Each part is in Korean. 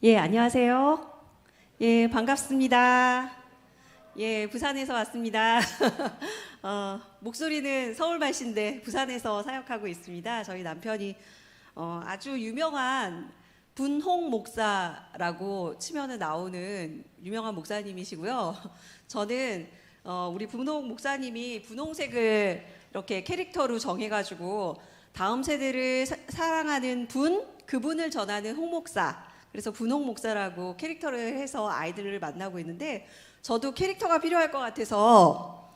예, 안녕하세요. 예, 반갑습니다. 예, 부산에서 왔습니다. 목소리는 서울말씨인데 부산에서 사역하고 있습니다. 저희 남편이 아주 유명한 분홍 목사라고 치면은 나오는 유명한 목사님이시고요. 저는 우리 분홍 목사님이 분홍색을 이렇게 캐릭터로 정해가지고 다음 세대를 사랑하는 그분을 전하는 홍 목사. 그래서 분홍 목사라고 캐릭터를 해서 아이들을 만나고 있는데 저도 캐릭터가 필요할 것 같아서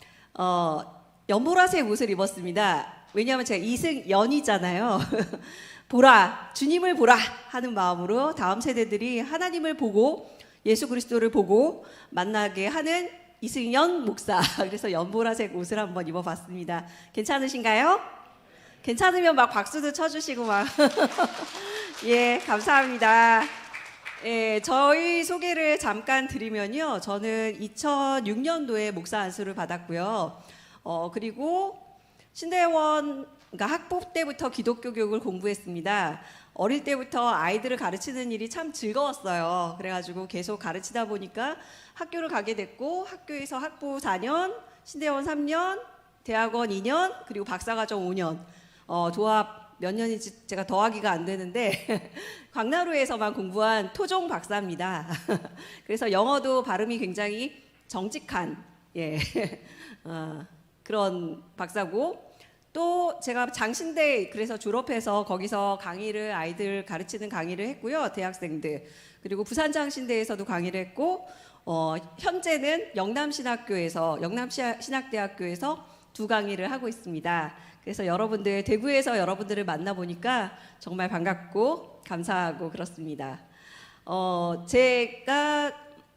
연보라색 옷을 입었습니다. 왜냐하면 제가 이승연이잖아요. 보라, 주님을 보라 하는 마음으로 다음 세대들이 하나님을 보고 예수 그리스도를 보고 만나게 하는 이승연 목사. 그래서 연보라색 옷을 한번 입어봤습니다. 괜찮으신가요? 괜찮으면 막 박수도 쳐주시고 막 예, 감사합니다. 예, 저희 소개를 잠깐 드리면요. 저는 2006년도에 목사 안수를 받았고요. 그리고 신대원 그러니까 학부 때부터 기독교 교육을 공부했습니다. 어릴 때부터 아이들을 가르치는 일이 참 즐거웠어요. 그래가지고 계속 가르치다 보니까 학교를 가게 됐고 학교에서 학부 4년, 신대원 3년, 대학원 2년, 그리고 박사과정 5년. 도합 몇 년인지 제가 더하기가 안 되는데 광나루에서만 공부한 토종 박사입니다. 그래서 영어도 발음이 굉장히 정직한 예, 그런 박사고 또 제가 장신대 그래서 졸업해서 거기서 강의를 아이들 가르치는 강의를 했고요. 대학생들 그리고 부산장신대에서도 강의를 했고 현재는 영남신학대학교에서 두 강의를 하고 있습니다. 그래서 여러분들 대구에서 여러분들을 만나보니까 정말 반갑고 감사하고 그렇습니다. 제가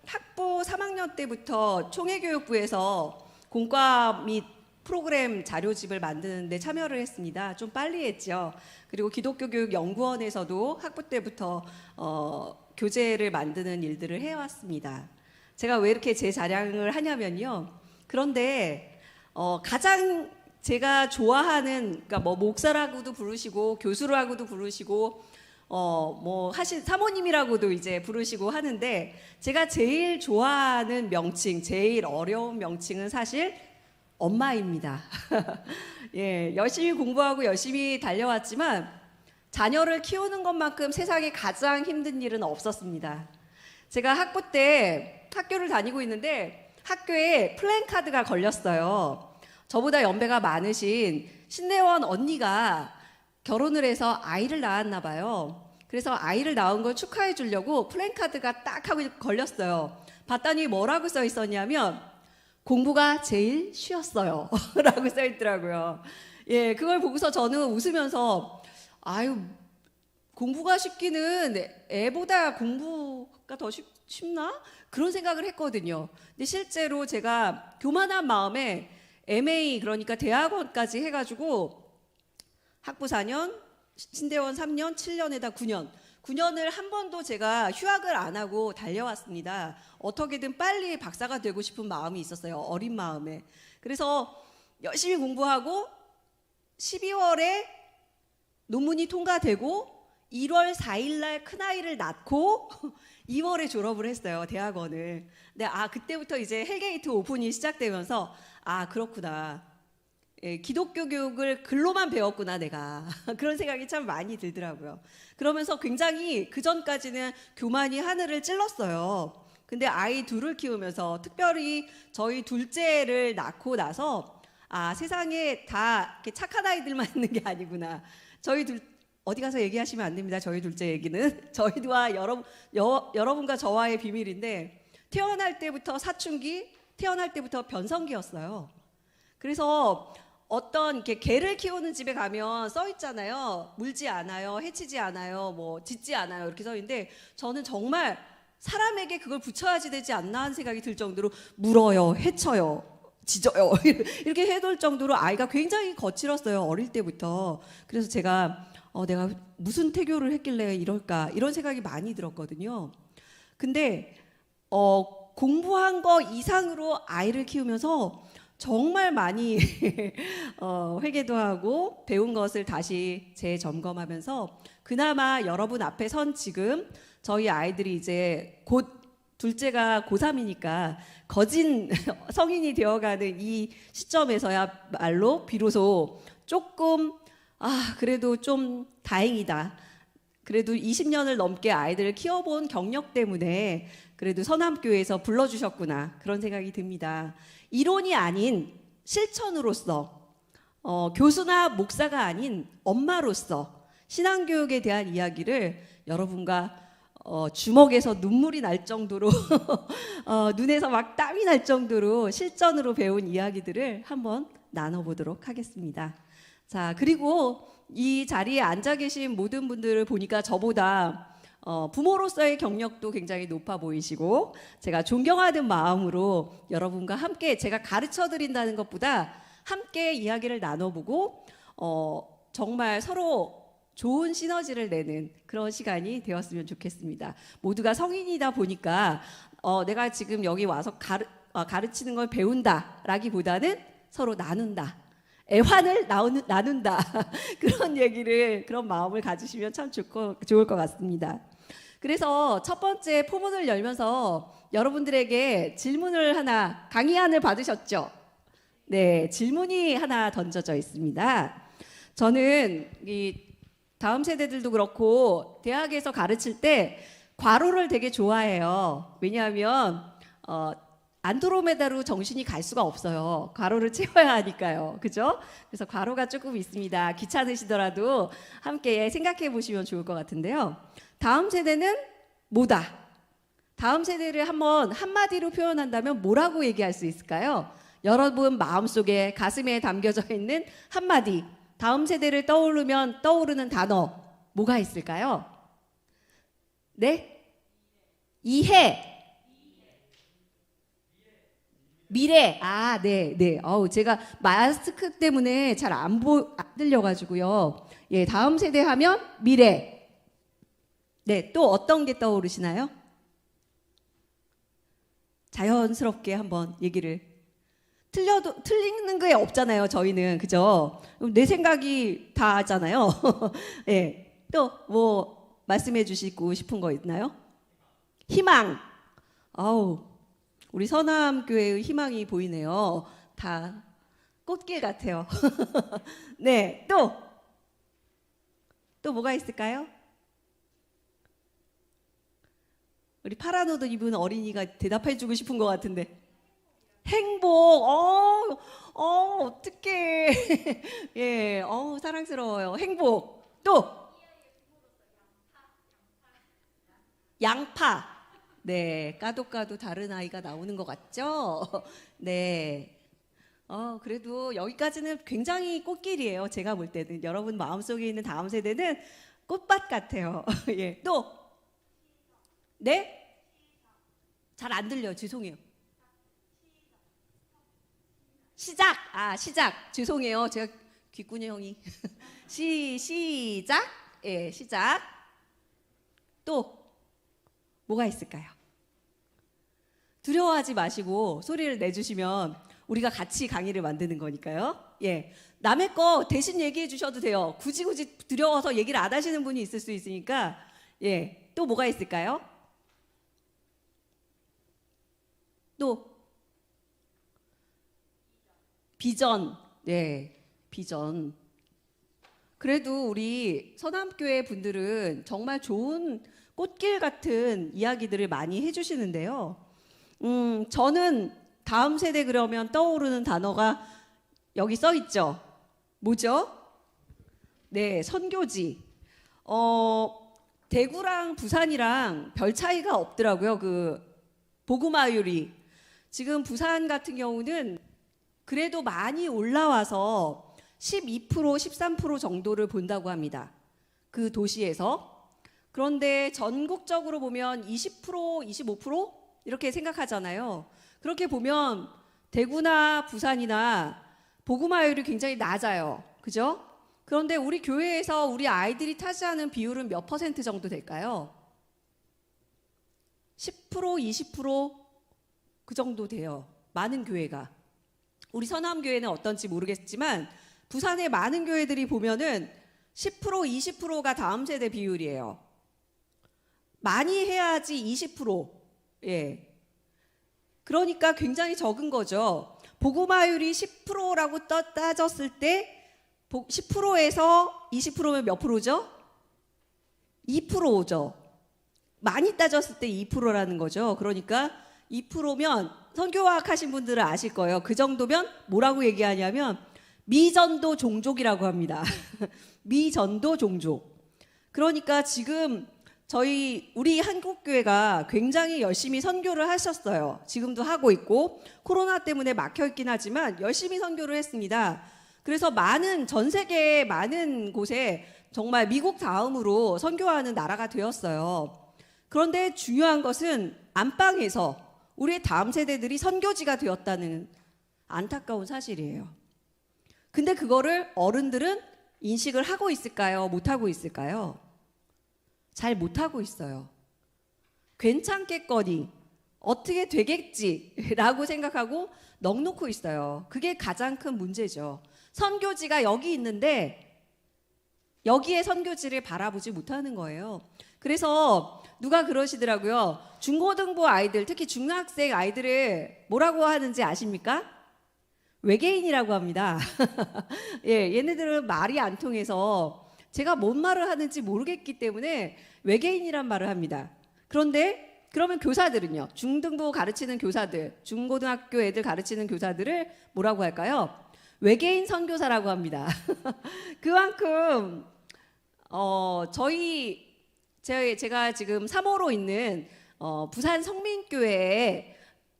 학부 3학년 때부터 총회교육부에서 공과 및 프로그램 자료집을 만드는데 참여를 했습니다. 좀 빨리 했죠. 그리고 기독교교육연구원에서도 학부 때부터 교재를 만드는 일들을 해왔습니다. 제가 왜 이렇게 제 자랑을 하냐면요. 그런데 가장 제가 좋아하는 그러니까 뭐 목사라고도 부르시고 교수라고도 부르시고 사모님이라고도 이제 부르시고 하는데 제가 제일 좋아하는 명칭, 제일 어려운 명칭은 사실 엄마입니다. 예, 열심히 공부하고 열심히 달려왔지만 자녀를 키우는 것만큼 세상에 가장 힘든 일은 없었습니다. 제가 학부 때 학교를 다니고 있는데 학교에 플랜카드가 걸렸어요. 저보다 연배가 많으신 신대원 언니가 결혼을 해서 아이를 낳았나 봐요. 그래서 아이를 낳은 걸 축하해 주려고 플랜카드가 딱 하고 걸렸어요. 봤더니 뭐라고 써 있었냐면 공부가 제일 쉬웠어요 라고 써 있더라고요. 예, 그걸 보고서 저는 웃으면서 아유 공부가 쉽기는 애보다 공부가 더 쉽나? 그런 생각을 했거든요. 근데 실제로 제가 교만한 마음에 MA 그러니까 대학원까지 해가지고 학부 4년, 신대원 3년, 7년에다 9년을 한 번도 제가 휴학을 안 하고 달려왔습니다. 어떻게든 빨리 박사가 되고 싶은 마음이 있었어요. 어린 마음에. 그래서 열심히 공부하고 12월에 논문이 통과되고 1월 4일 날 큰아이를 낳고 2월에 졸업을 했어요. 대학원을. 근데 그때부터 이제 헬게이트 오픈이 시작되면서 그렇구나. 예, 기독교 교육을 글로만 배웠구나 내가. 그런 생각이 참 많이 들더라고요. 그러면서 굉장히 그전까지는 교만이 하늘을 찔렀어요. 근데 아이 둘을 키우면서 특별히 저희 둘째를 낳고 나서 세상에 다 이렇게 착한 아이들만 있는 게 아니구나. 저희 어디 가서 얘기하시면 안 됩니다. 저희 둘째 얘기는 저희와 여러분과 저와의 비밀인데 태어날 때부터 사춘기, 태어날 때부터 변성기였어요. 그래서 어떤 이렇게 개를 키우는 집에 가면 써 있잖아요. 물지 않아요, 해치지 않아요, 뭐 짖지 않아요 이렇게 써 있는데 저는 정말 사람에게 그걸 붙여야지 되지 않나 하는 생각이 들 정도로 물어요, 해쳐요, 짖어요 이렇게 해둘 정도로 아이가 굉장히 거칠었어요. 어릴 때부터. 그래서 제가 내가 무슨 태교를 했길래 이럴까 이런 생각이 많이 들었거든요. 근데 공부한 거 이상으로 아이를 키우면서 정말 많이 회개도 하고 배운 것을 다시 재점검하면서 그나마 여러분 앞에 선 지금 저희 아이들이 이제 곧 둘째가 고3이니까 거진 성인이 되어가는 이 시점에서야말로 비로소 조금 그래도 좀 다행이다. 그래도 20년을 넘게 아이들을 키워본 경력 때문에 그래도 서남교회에서 불러주셨구나 그런 생각이 듭니다. 이론이 아닌 실천으로서 교수나 목사가 아닌 엄마로서 신앙교육에 대한 이야기를 여러분과 주먹에서 눈물이 날 정도로 눈에서 막 땀이 날 정도로 실전으로 배운 이야기들을 한번 나눠보도록 하겠습니다. 자, 그리고 이 자리에 앉아 계신 모든 분들을 보니까 저보다 부모로서의 경력도 굉장히 높아 보이시고 제가 존경하는 마음으로 여러분과 함께 제가 가르쳐 드린다는 것보다 함께 이야기를 나눠보고 정말 서로 좋은 시너지를 내는 그런 시간이 되었으면 좋겠습니다. 모두가 성인이다 보니까 내가 지금 여기 와서 가르치는 걸 배운다라기보다는 서로 나눈다. 애환을 나눈다. 그런 마음을 가지시면 참 좋을 것 같습니다. 그래서 첫 번째 포문을 열면서 여러분들에게 질문을 하나, 강의안을 받으셨죠? 네, 질문이 하나 던져져 있습니다. 저는 이 다음 세대들도 그렇고 대학에서 가르칠 때 괄호를 되게 좋아해요. 왜냐하면 안드로메다로 정신이 갈 수가 없어요. 괄호를 채워야 하니까요. 그죠? 그래서 괄호가 조금 있습니다. 귀찮으시더라도 함께 생각해 보시면 좋을 것 같은데요. 다음 세대는 뭐다? 다음 세대를 한마디로 표현한다면 뭐라고 얘기할 수 있을까요? 여러분 마음속에 가슴에 담겨져 있는 한마디. 다음 세대를 떠오르면 떠오르는 단어 뭐가 있을까요? 네? 이해. 미래. 네. 제가 마스크 때문에 잘 안 들려가지고요. 예, 다음 세대 하면 미래. 네, 또 어떤 게 떠오르시나요? 자연스럽게 한번 얘기를. 틀리는 게 없잖아요, 저희는. 그죠? 내 생각이 다 하잖아요. 예, 또 뭐 말씀해 주시고 싶은 거 있나요? 희망. 우리 서남교회의 희망이 보이네요. 다 꽃길 같아요. 네, 또 뭐가 있을까요? 우리 파란 옷을 입은 어린이가 대답해주고 싶은 것 같은데. 행복. 어떡해. 예, 사랑스러워요. 행복. 또 양파. 네, 까도 다른 아이가 나오는 것 같죠? 네. 그래도 여기까지는 굉장히 꽃길이에요. 제가 볼 때는. 여러분 마음속에 있는 다음 세대는 꽃밭 같아요. 예, 또 네? 잘 안 들려요. 죄송해요. 시작. 시작. 죄송해요. 제가 귀꾸니 형이. 시작. 예, 시작. 또 뭐가 있을까요? 두려워하지 마시고 소리를 내주시면 우리가 같이 강의를 만드는 거니까요. 예, 남의 거 대신 얘기해 주셔도 돼요. 굳이 두려워서 얘기를 안 하시는 분이 있을 수 있으니까. 예, 또 뭐가 있을까요? 또 비전. 네, 비전. 그래도 우리 서남교회 분들은 정말 좋은 꽃길 같은 이야기들을 많이 해주시는데요. 저는 다음 세대 그러면 떠오르는 단어가 여기 써 있죠. 뭐죠? 네, 선교지. 대구랑 부산이랑 별 차이가 없더라고요. 그 복음화율이. 지금 부산 같은 경우는 그래도 많이 올라와서 12%, 13% 정도를 본다고 합니다. 그 도시에서. 그런데 전국적으로 보면 20%, 25% 이렇게 생각하잖아요. 그렇게 보면 대구나 부산이나 복음화율이 굉장히 낮아요. 그죠? 그런데 우리 교회에서 우리 아이들이 차지하는 비율은 몇 퍼센트 정도 될까요? 10%, 20% 그 정도 돼요. 많은 교회가. 우리 서남교회는 어떤지 모르겠지만 부산의 많은 교회들이 보면은 10%, 20%가 다음 세대 비율이에요. 많이 해야지 20%. 예. 그러니까 굉장히 적은 거죠. 보고마율이 10%라고 따졌을 때 10%에서 20%면 몇 프로죠? 2%죠. 많이 따졌을 때 2%라는 거죠. 그러니까 2%면 선교학 하신 분들은 아실 거예요. 그 정도면 뭐라고 얘기하냐면 미전도 종족이라고 합니다. 미전도 종족. 그러니까 지금 우리 한국교회가 굉장히 열심히 선교를 하셨어요. 지금도 하고 있고 코로나 때문에 막혀 있긴 하지만 열심히 선교를 했습니다. 그래서 전 세계의 많은 곳에 정말 미국 다음으로 선교하는 나라가 되었어요. 그런데 중요한 것은 안방에서 우리의 다음 세대들이 선교지가 되었다는 안타까운 사실이에요. 근데 그거를 어른들은 인식을 하고 있을까요? 못하고 있을까요? 잘 못하고 있어요. 괜찮겠거니, 어떻게 되겠지라고 생각하고 넋놓고 있어요. 그게 가장 큰 문제죠. 선교지가 여기 있는데 여기에 선교지를 바라보지 못하는 거예요. 그래서 누가 그러시더라고요. 중고등부 아이들, 특히 중학생 아이들을 뭐라고 하는지 아십니까? 외계인이라고 합니다. 예, 얘네들은 말이 안 통해서 제가 뭔 말을 하는지 모르겠기 때문에 외계인이란 말을 합니다. 그런데 그러면 교사들은요? 중등부 가르치는 교사들, 중고등학교 애들 가르치는 교사들을 뭐라고 할까요? 외계인 선교사라고 합니다. 그만큼 제가 지금 3호로 있는 부산 성민교회의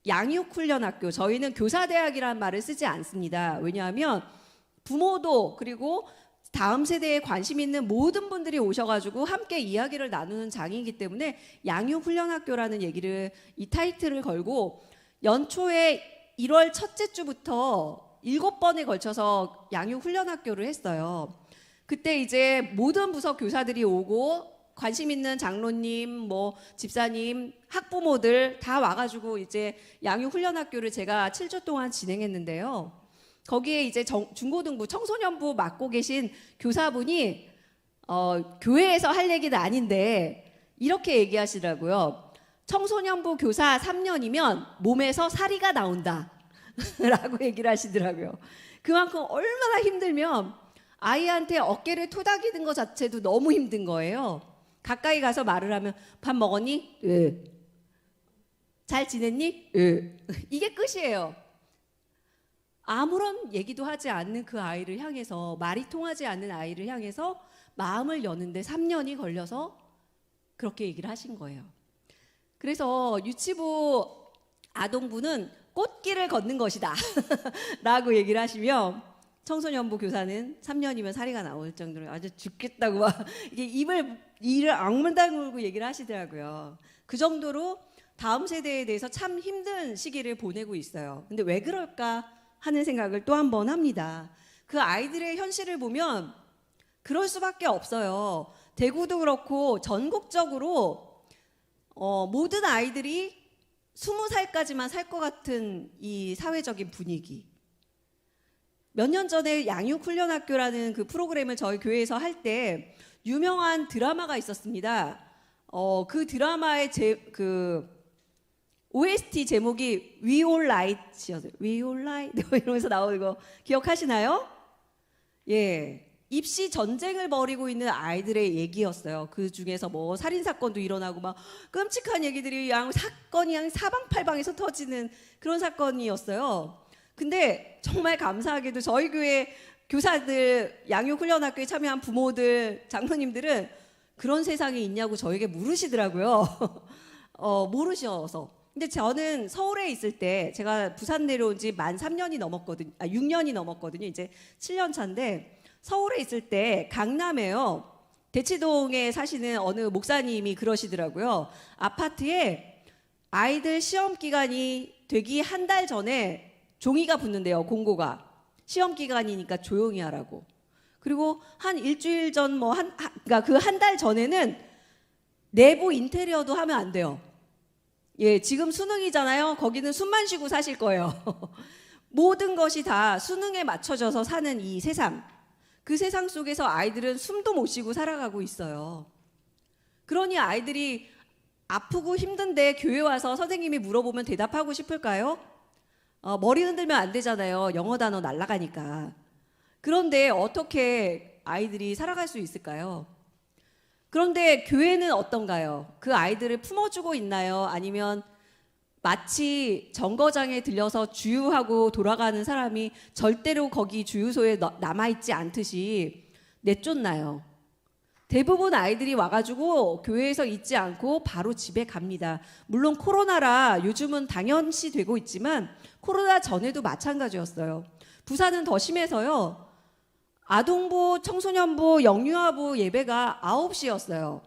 양육훈련학교, 저희는 교사대학이라는 말을 쓰지 않습니다. 왜냐하면 부모도 그리고 다음 세대에 관심 있는 모든 분들이 오셔가지고 함께 이야기를 나누는 장이기 때문에 양육훈련학교라는 얘기를 이 타이틀을 걸고 연초에 1월 첫째 주부터 7번에 걸쳐서 양육훈련학교를 했어요. 그때 이제 모든 부서 교사들이 오고 관심 있는 장로님, 집사님, 학부모들 다 와가지고 이제 양육훈련학교를 제가 7주 동안 진행했는데요. 거기에 이제 중고등부, 청소년부 맡고 계신 교사분이 교회에서 할 얘기는 아닌데 이렇게 얘기하시더라고요. 청소년부 교사 3년이면 몸에서 사리가 나온다 라고 얘기를 하시더라고요. 그만큼 얼마나 힘들면 아이한테 어깨를 토닥이는 것 자체도 너무 힘든 거예요. 가까이 가서 말을 하면 밥 먹었니? 잘 지냈니? 이게 끝이에요. 아무런 얘기도 하지 않는 그 아이를 향해서, 말이 통하지 않는 아이를 향해서 마음을 여는데 3년이 걸려서 그렇게 얘기를 하신 거예요. 그래서 유치부 아동부는 꽃길을 걷는 것이다 라고 얘기를 하시며 청소년부 교사는 3년이면 사리가 나올 정도로 아주 죽겠다고 막 이게 이를 악물다물고 얘기를 하시더라고요. 그 정도로 다음 세대에 대해서 참 힘든 시기를 보내고 있어요. 근데 왜 그럴까 하는 생각을 또 한 번 합니다. 그 아이들의 현실을 보면 그럴 수밖에 없어요. 대구도 그렇고 전국적으로 모든 아이들이 20살까지만 살 것 같은 이 사회적인 분위기. 몇 년 전에 양육훈련학교라는 그 프로그램을 저희 교회에서 할 때 유명한 드라마가 있었습니다. 그 드라마의 OST 제목이 We All Right였어요. We All Right 이러면서 나오는 거 기억하시나요? 예, 입시 전쟁을 벌이고 있는 아이들의 얘기였어요. 그 중에서 살인 사건도 일어나고 막 끔찍한 얘기들이 사건이 사방팔방에서 터지는 그런 사건이었어요. 근데 정말 감사하게도 저희 교회 교사들, 양육훈련학교에 참여한 부모들, 장로님들은 그런 세상이 있냐고 저에게 물으시더라고요. 모르셔서. 근데 저는 서울에 있을 때 제가 부산 내려온 지 만 3년이 넘었거든요. 6년이 넘었거든요. 이제 7년 차인데 서울에 있을 때 강남에요. 대치동에 사시는 어느 목사님이 그러시더라고요. 아파트에 아이들 시험 기간이 되기 한 달 전에 종이가 붙는데요. 공고가. 시험 기간이니까 조용히 하라고. 그리고 한 일주일 전 그러니까 그 한 달 전에는 내부 인테리어도 하면 안 돼요. 예, 지금 수능이잖아요. 거기는 숨만 쉬고 사실 거예요. 모든 것이 다 수능에 맞춰져서 사는 이 세상. 그 세상 속에서 아이들은 숨도 못 쉬고 살아가고 있어요. 그러니 아이들이 아프고 힘든데 교회 와서 선생님이 물어보면 대답하고 싶을까요? 머리 흔들면 안 되잖아요. 영어 단어 날아가니까. 그런데 어떻게 아이들이 살아갈 수 있을까요? 그런데 교회는 어떤가요? 그 아이들을 품어주고 있나요? 아니면 마치 정거장에 들려서 주유하고 돌아가는 사람이 절대로 거기 주유소에 남아있지 않듯이 내쫓나요? 대부분 아이들이 와가지고 교회에서 있지 않고 바로 집에 갑니다. 물론 코로나라 요즘은 당연시 되고 있지만 코로나 전에도 마찬가지였어요. 부산은 더 심해서요. 아동부, 청소년부, 영유아부 예배가 9시였어요.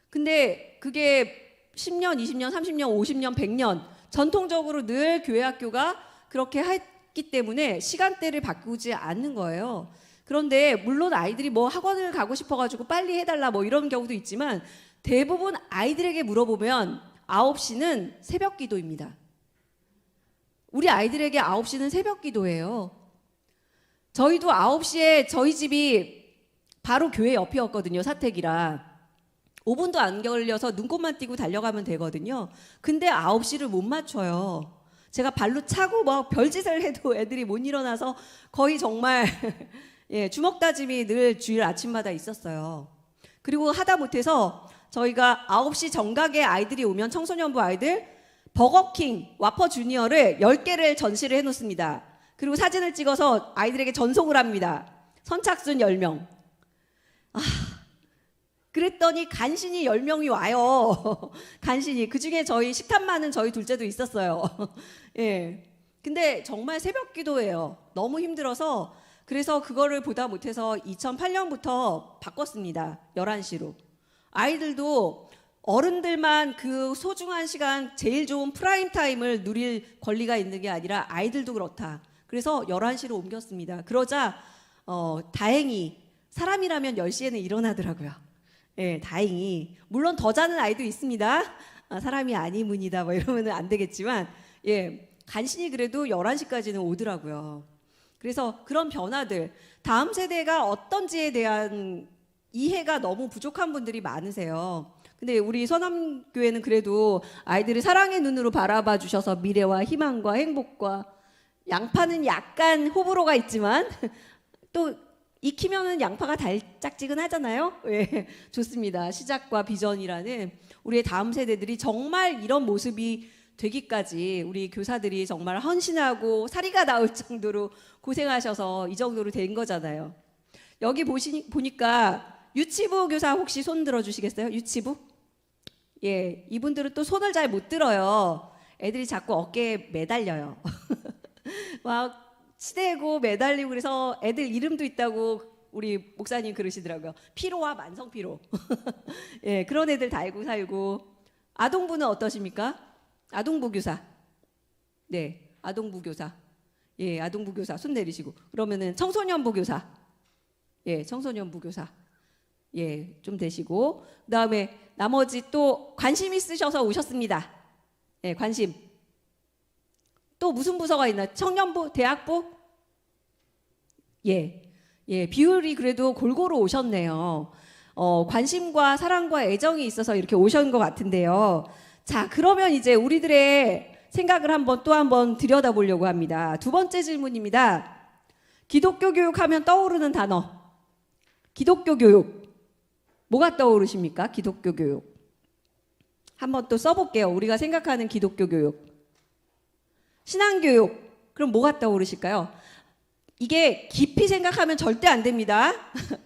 근데 그게 10년, 20년, 30년, 50년, 100년 전통적으로 늘 교회 학교가 그렇게 했기 때문에 시간대를 바꾸지 않는 거예요. 그런데 물론 아이들이 뭐 학원을 가고 싶어가지고 빨리 해달라 뭐 이런 경우도 있지만 대부분 아이들에게 물어보면 9시는 새벽 기도입니다. 우리 아이들에게 9시는 새벽 기도예요. 저희도 9시에 저희 집이 바로 교회 옆이었거든요. 사택이라. 5분도 안 걸려서 눈곱만 띄고 달려가면 되거든요. 근데 9시를 못 맞춰요. 제가 발로 차고 막 별짓을 해도 애들이 못 일어나서 거의 정말 예, 주먹 다짐이 늘 주일 아침마다 있었어요. 그리고 하다 못해서 저희가 9시 정각에 아이들이 오면 청소년부 아이들 버거킹 와퍼 주니어를 10개를 전시를 해놓습니다. 그리고 사진을 찍어서 아이들에게 전송을 합니다. 선착순 10명. 그랬더니 간신히 10명이 와요. 간신히. 그중에 저희 식탐 많은 저희 둘째도 있었어요. 예. 근데 정말 새벽 기도예요. 너무 힘들어서 그래서 그거를 보다 못해서 2008년부터 바꿨습니다. 11시로. 아이들도 어른들만 그 소중한 시간 제일 좋은 프라임 타임을 누릴 권리가 있는 게 아니라 아이들도 그렇다. 그래서 11시로 옮겼습니다. 그러자 다행히 사람이라면 10시에는 일어나더라고요. 예, 다행히. 물론 더 자는 아이도 있습니다. 사람이 아니문이다 뭐 이러면 안 되겠지만 예, 간신히 그래도 11시까지는 오더라고요. 그래서 그런 변화들, 다음 세대가 어떤지에 대한 이해가 너무 부족한 분들이 많으세요. 근데 우리 선암교회는 그래도 아이들을 사랑의 눈으로 바라봐 주셔서 미래와 희망과 행복과 양파는 약간 호불호가 있지만 또 익히면은 양파가 달짝지근하잖아요. 예, 좋습니다. 시작과 비전이라는 우리의 다음 세대들이 정말 이런 모습이 되기까지 우리 교사들이 정말 헌신하고 사리가 나올 정도로 고생하셔서 이 정도로 된 거잖아요. 여기 보니까 유치부 교사 혹시 손 들어주시겠어요? 유치부? 예, 이분들은 또 손을 잘 못 들어요. 애들이 자꾸 어깨에 매달려요. 막 치대고 매달리고 그래서 애들 이름도 있다고 우리 목사님 그러시더라고요. 피로와 만성 피로. 예, 그런 애들 달고 살고. 아동부는 어떠십니까? 아동부 교사. 네, 아동부 교사. 예, 아동부 교사 손 내리시고. 그러면은 청소년부 교사. 예, 청소년부 교사. 예, 좀 되시고. 그다음에 나머지 또 관심 있으셔서 오셨습니다. 예, 관심. 또 무슨 부서가 있나? 청년부, 대학부? 예, 예, 비율이 그래도 골고루 오셨네요. 관심과 사랑과 애정이 있어서 이렇게 오신 것 같은데요. 자, 그러면 이제 우리들의 생각을 또 한번 들여다보려고 합니다. 두 번째 질문입니다. 기독교 교육하면 떠오르는 단어. 기독교 교육. 뭐가 떠오르십니까? 기독교 교육. 한번 또 써볼게요. 우리가 생각하는 기독교 교육. 신앙교육. 그럼 뭐가 떠오르실까요? 이게 깊이 생각하면 절대 안 됩니다.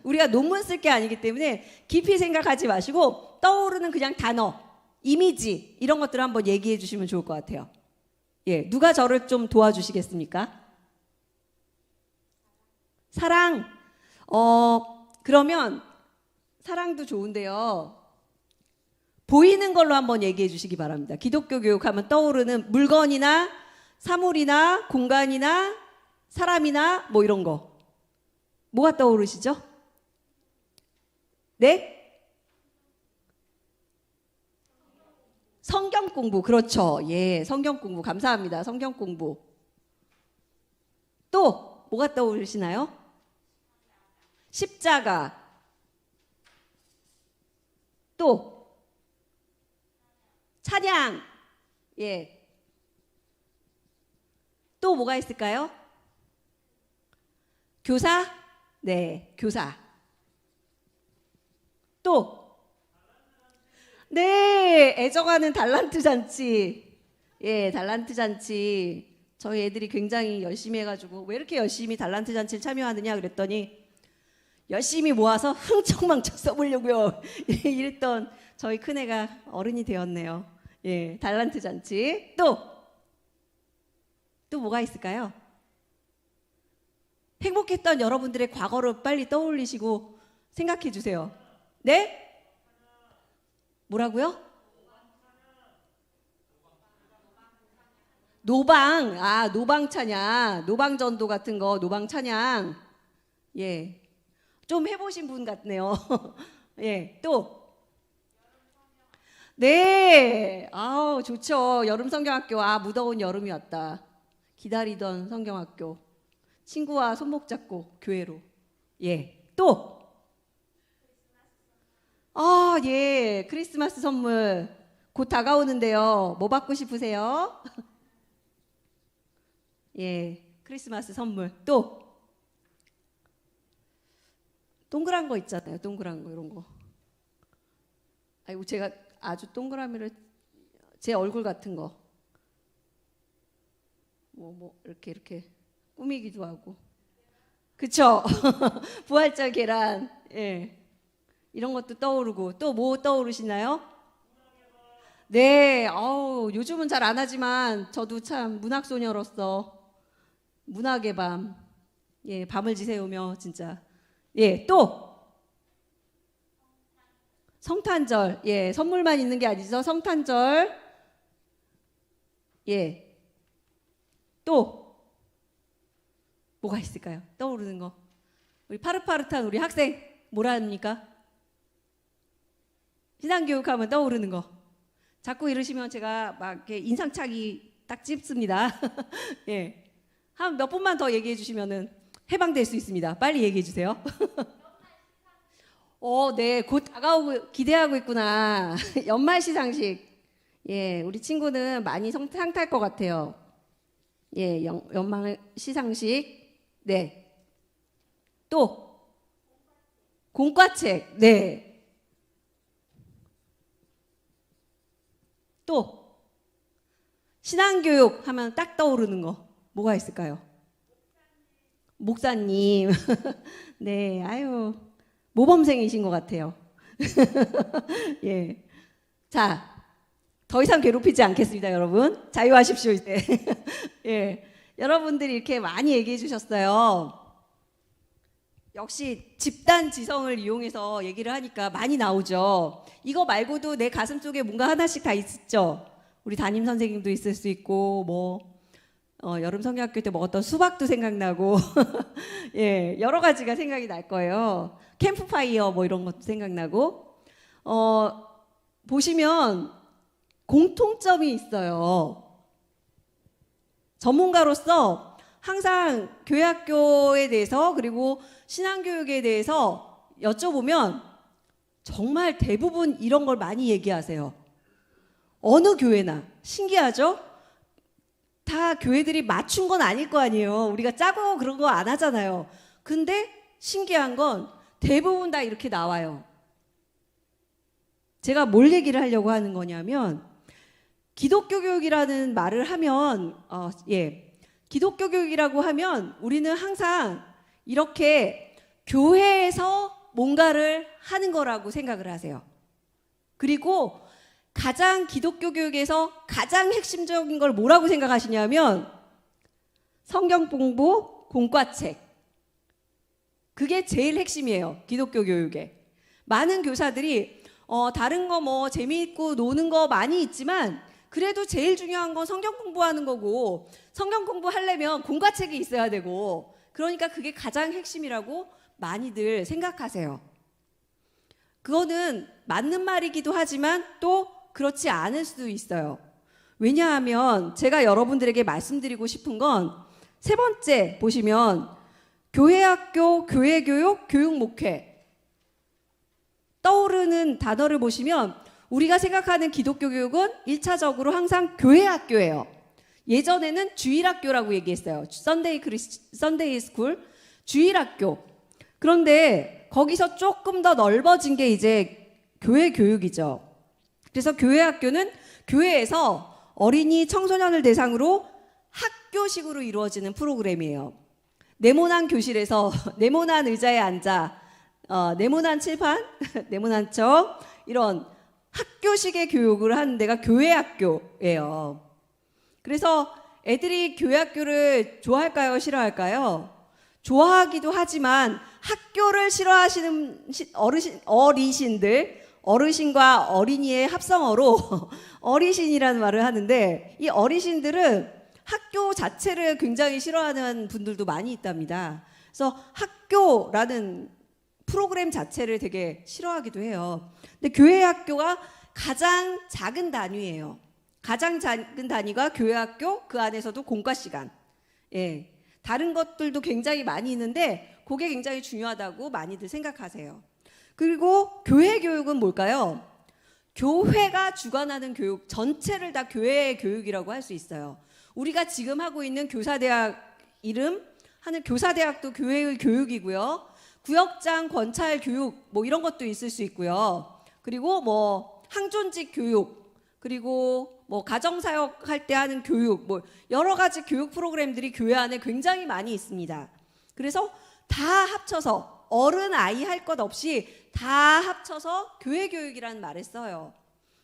우리가 논문 쓸 게 아니기 때문에 깊이 생각하지 마시고 떠오르는 그냥 단어, 이미지 이런 것들을 한번 얘기해 주시면 좋을 것 같아요. 예, 누가 저를 좀 도와주시겠습니까? 사랑. 그러면 사랑도 좋은데요. 보이는 걸로 한번 얘기해 주시기 바랍니다. 기독교 교육하면 떠오르는 물건이나 사물이나 공간이나 사람이나 뭐 이런 거. 뭐가 떠오르시죠? 네? 성경 공부. 그렇죠. 예, 성경 공부. 감사합니다. 성경 공부. 또 뭐가 떠오르시나요? 십자가. 또 찬양. 예. 또 뭐가 있을까요? 교사? 네, 교사. 또? 네, 애정하는 달란트 잔치. 예, 달란트 잔치. 저희 애들이 굉장히 열심히 해가지고 왜 이렇게 열심히 달란트 잔치를 참여하느냐 그랬더니 열심히 모아서 흥청망청 써보려고요. 이랬던 저희 큰애가 어른이 되었네요. 예, 달란트 잔치. 또 뭐가 있을까요? 행복했던 여러분들의 과거를 빨리 떠올리시고 생각해 주세요. 네? 뭐라고요? 노방 찬양, 노방 전도 같은 거, 노방 찬양. 예. 좀 해보신 분 같네요. 예. 또? 네. 아우, 좋죠. 여름 성경학교. 아, 무더운 여름이 왔다. 기다리던 성경학교. 친구와 손목 잡고 교회로. 예. 또? 아, 예. 크리스마스 선물 곧 다가오는데요. 뭐 받고 싶으세요? 예. 크리스마스 선물. 또? 동그란 거 있잖아요. 동그란 거 이런 거. 아이고 제가 아주 동그라미를 제 얼굴 같은 거. 뭐 이렇게 꾸미기도 하고. 그쵸? 부활절 계란. 예. 이런 것도 떠오르고 또 뭐 떠오르시나요? 네. 요즘은 잘 안 하지만 저도 참 문학소녀로서 문학의 밤. 예, 밤을 지새우며 진짜. 예, 또 성탄절. 예, 선물만 있는 게 아니죠. 성탄절. 예. 또 뭐가 있을까요? 떠오르는 거. 우리 파릇파릇한 우리 학생 뭐라 합니까? 신앙교육하면 떠오르는 거. 자꾸 이러시면 제가 막 이렇게 인상착의 딱 찝습니다. 예. 한 몇 분만 더 얘기해 주시면은 해방될 수 있습니다. 빨리 얘기해 주세요. 네, 곧 다가오고 기대하고 있구나. 연말 시상식. 예, 우리 친구는 많이 상탈 것 같아요. 예, 연말 시상식. 네. 또 공과책. 네. 또 신앙교육 하면 딱 떠오르는 거 뭐가 있을까요? 목사님. 네, 아유 모범생이신 것 같아요. 예. 자, 더 이상 괴롭히지 않겠습니다, 여러분. 자유하십시오, 이제. 예. 여러분들이 이렇게 많이 얘기해 주셨어요. 역시 집단 지성을 이용해서 얘기를 하니까 많이 나오죠. 이거 말고도 내 가슴 속에 뭔가 하나씩 다 있죠. 우리 담임 선생님도 있을 수 있고, 여름 성경학교 때 먹었던 수박도 생각나고, 예, 여러 가지가 생각이 날 거예요. 캠프파이어 뭐 이런 것도 생각나고, 보시면 공통점이 있어요. 전문가로서 항상 교회학교에 대해서 그리고 신앙교육에 대해서 여쭤보면 정말 대부분 이런 걸 많이 얘기하세요. 어느 교회나. 신기하죠? 다 교회들이 맞춘 건 아닐 거 아니에요. 우리가 짜고 그런 거 안 하잖아요. 근데 신기한 건 대부분 다 이렇게 나와요. 제가 뭘 얘기를 하려고 하는 거냐면 기독교 교육이라는 말을 하면 기독교 교육이라고 하면 우리는 항상 이렇게 교회에서 뭔가를 하는 거라고 생각을 하세요. 그리고 가장 기독교 교육에서 가장 핵심적인 걸 뭐라고 생각하시냐면 성경 공부, 공과책. 그게 제일 핵심이에요. 기독교 교육에. 많은 교사들이 다른 거 뭐 재미있고 노는 거 많이 있지만 그래도 제일 중요한 건 성경 공부하는 거고 성경 공부하려면 공과책이 있어야 되고 그러니까 그게 가장 핵심이라고 많이들 생각하세요. 그거는 맞는 말이기도 하지만 또 그렇지 않을 수도 있어요. 왜냐하면 제가 여러분들에게 말씀드리고 싶은 건 세 번째 보시면 교회학교, 교회교육, 교육목회 떠오르는 단어를 보시면 우리가 생각하는 기독교 교육은 1차적으로 항상 교회 학교예요. 예전에는 주일학교라고 얘기했어요. 선데이 스쿨, 주일학교. 그런데 거기서 조금 더 넓어진 게 이제 교회 교육이죠. 그래서 교회 학교는 교회에서 어린이, 청소년을 대상으로 학교식으로 이루어지는 프로그램이에요. 네모난 교실에서 네모난 의자에 앉아 네모난 칠판, 네모난 척 이런 학교식의 교육을 하는 데가 교회 학교예요. 그래서 애들이 교회 학교를 좋아할까요? 싫어할까요? 좋아하기도 하지만 학교를 싫어하시는 어르신과 어린이의 합성어로 어리신이라는 말을 하는데, 이 어리신들은 학교 자체를 굉장히 싫어하는 분들도 많이 있답니다. 그래서 학교라는 프로그램 자체를 되게 싫어하기도 해요. 근데 교회 학교가 가장 작은 단위예요. 가장 작은 단위가 교회 학교, 그 안에서도 공과 시간. 예. 다른 것들도 굉장히 많이 있는데 그게 굉장히 중요하다고 많이들 생각하세요. 그리고 교회 교육은 뭘까요? 교회가 주관하는 교육 전체를 다 교회의 교육이라고 할 수 있어요. 우리가 지금 하고 있는 교사대학 하는 교사대학도 교회의 교육이고요. 구역장 권찰 교육 뭐 이런 것도 있을 수 있고요. 그리고 뭐 항존직 교육, 그리고 뭐 가정사역 할 때 하는 교육, 뭐 여러 가지 교육 프로그램들이 교회 안에 굉장히 많이 있습니다. 그래서 다 합쳐서 어른 아이 할 것 없이 다 합쳐서 교회 교육이라는 말을 써요.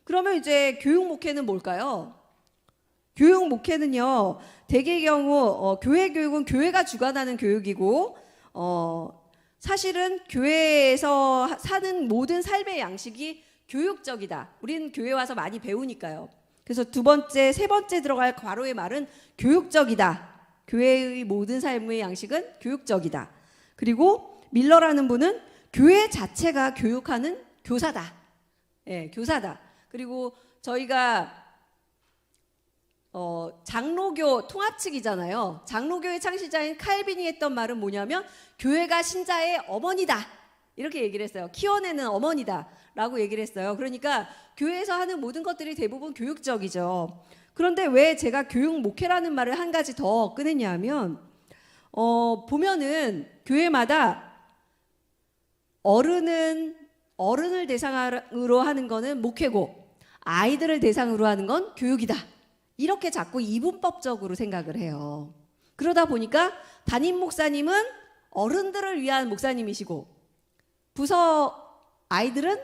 그러면 이제 교육 목회는 뭘까요? 교육 목회는요, 대개의 경우 교회 교육은 교회가 주관하는 교육이고 사실은 교회에서 사는 모든 삶의 양식이 교육적이다. 우리는 교회 와서 많이 배우니까요. 그래서 두 번째, 세 번째 들어갈 괄호의 말은 교육적이다. 교회의 모든 삶의 양식은 교육적이다. 그리고 밀러라는 분은 교회 자체가 교육하는 교사다. 예, 교사다. 그리고 저희가 장로교 통합측이잖아요. 장로교의 창시자인 칼빈이 했던 말은 뭐냐면 교회가 신자의 어머니다. 이렇게 얘기를 했어요. 키워내는 어머니다 라고 얘기를 했어요. 그러니까 교회에서 하는 모든 것들이 대부분 교육적이죠. 그런데 왜 제가 교육 목회라는 말을 한 가지 더 꺼냈냐 하면 보면은 교회마다 어른을 대상으로 하는 거는 목회고 아이들을 대상으로 하는 건 교육이다. 이렇게 자꾸 이분법적으로 생각을 해요. 그러다 보니까 담임 목사님은 어른들을 위한 목사님이시고 부서 아이들은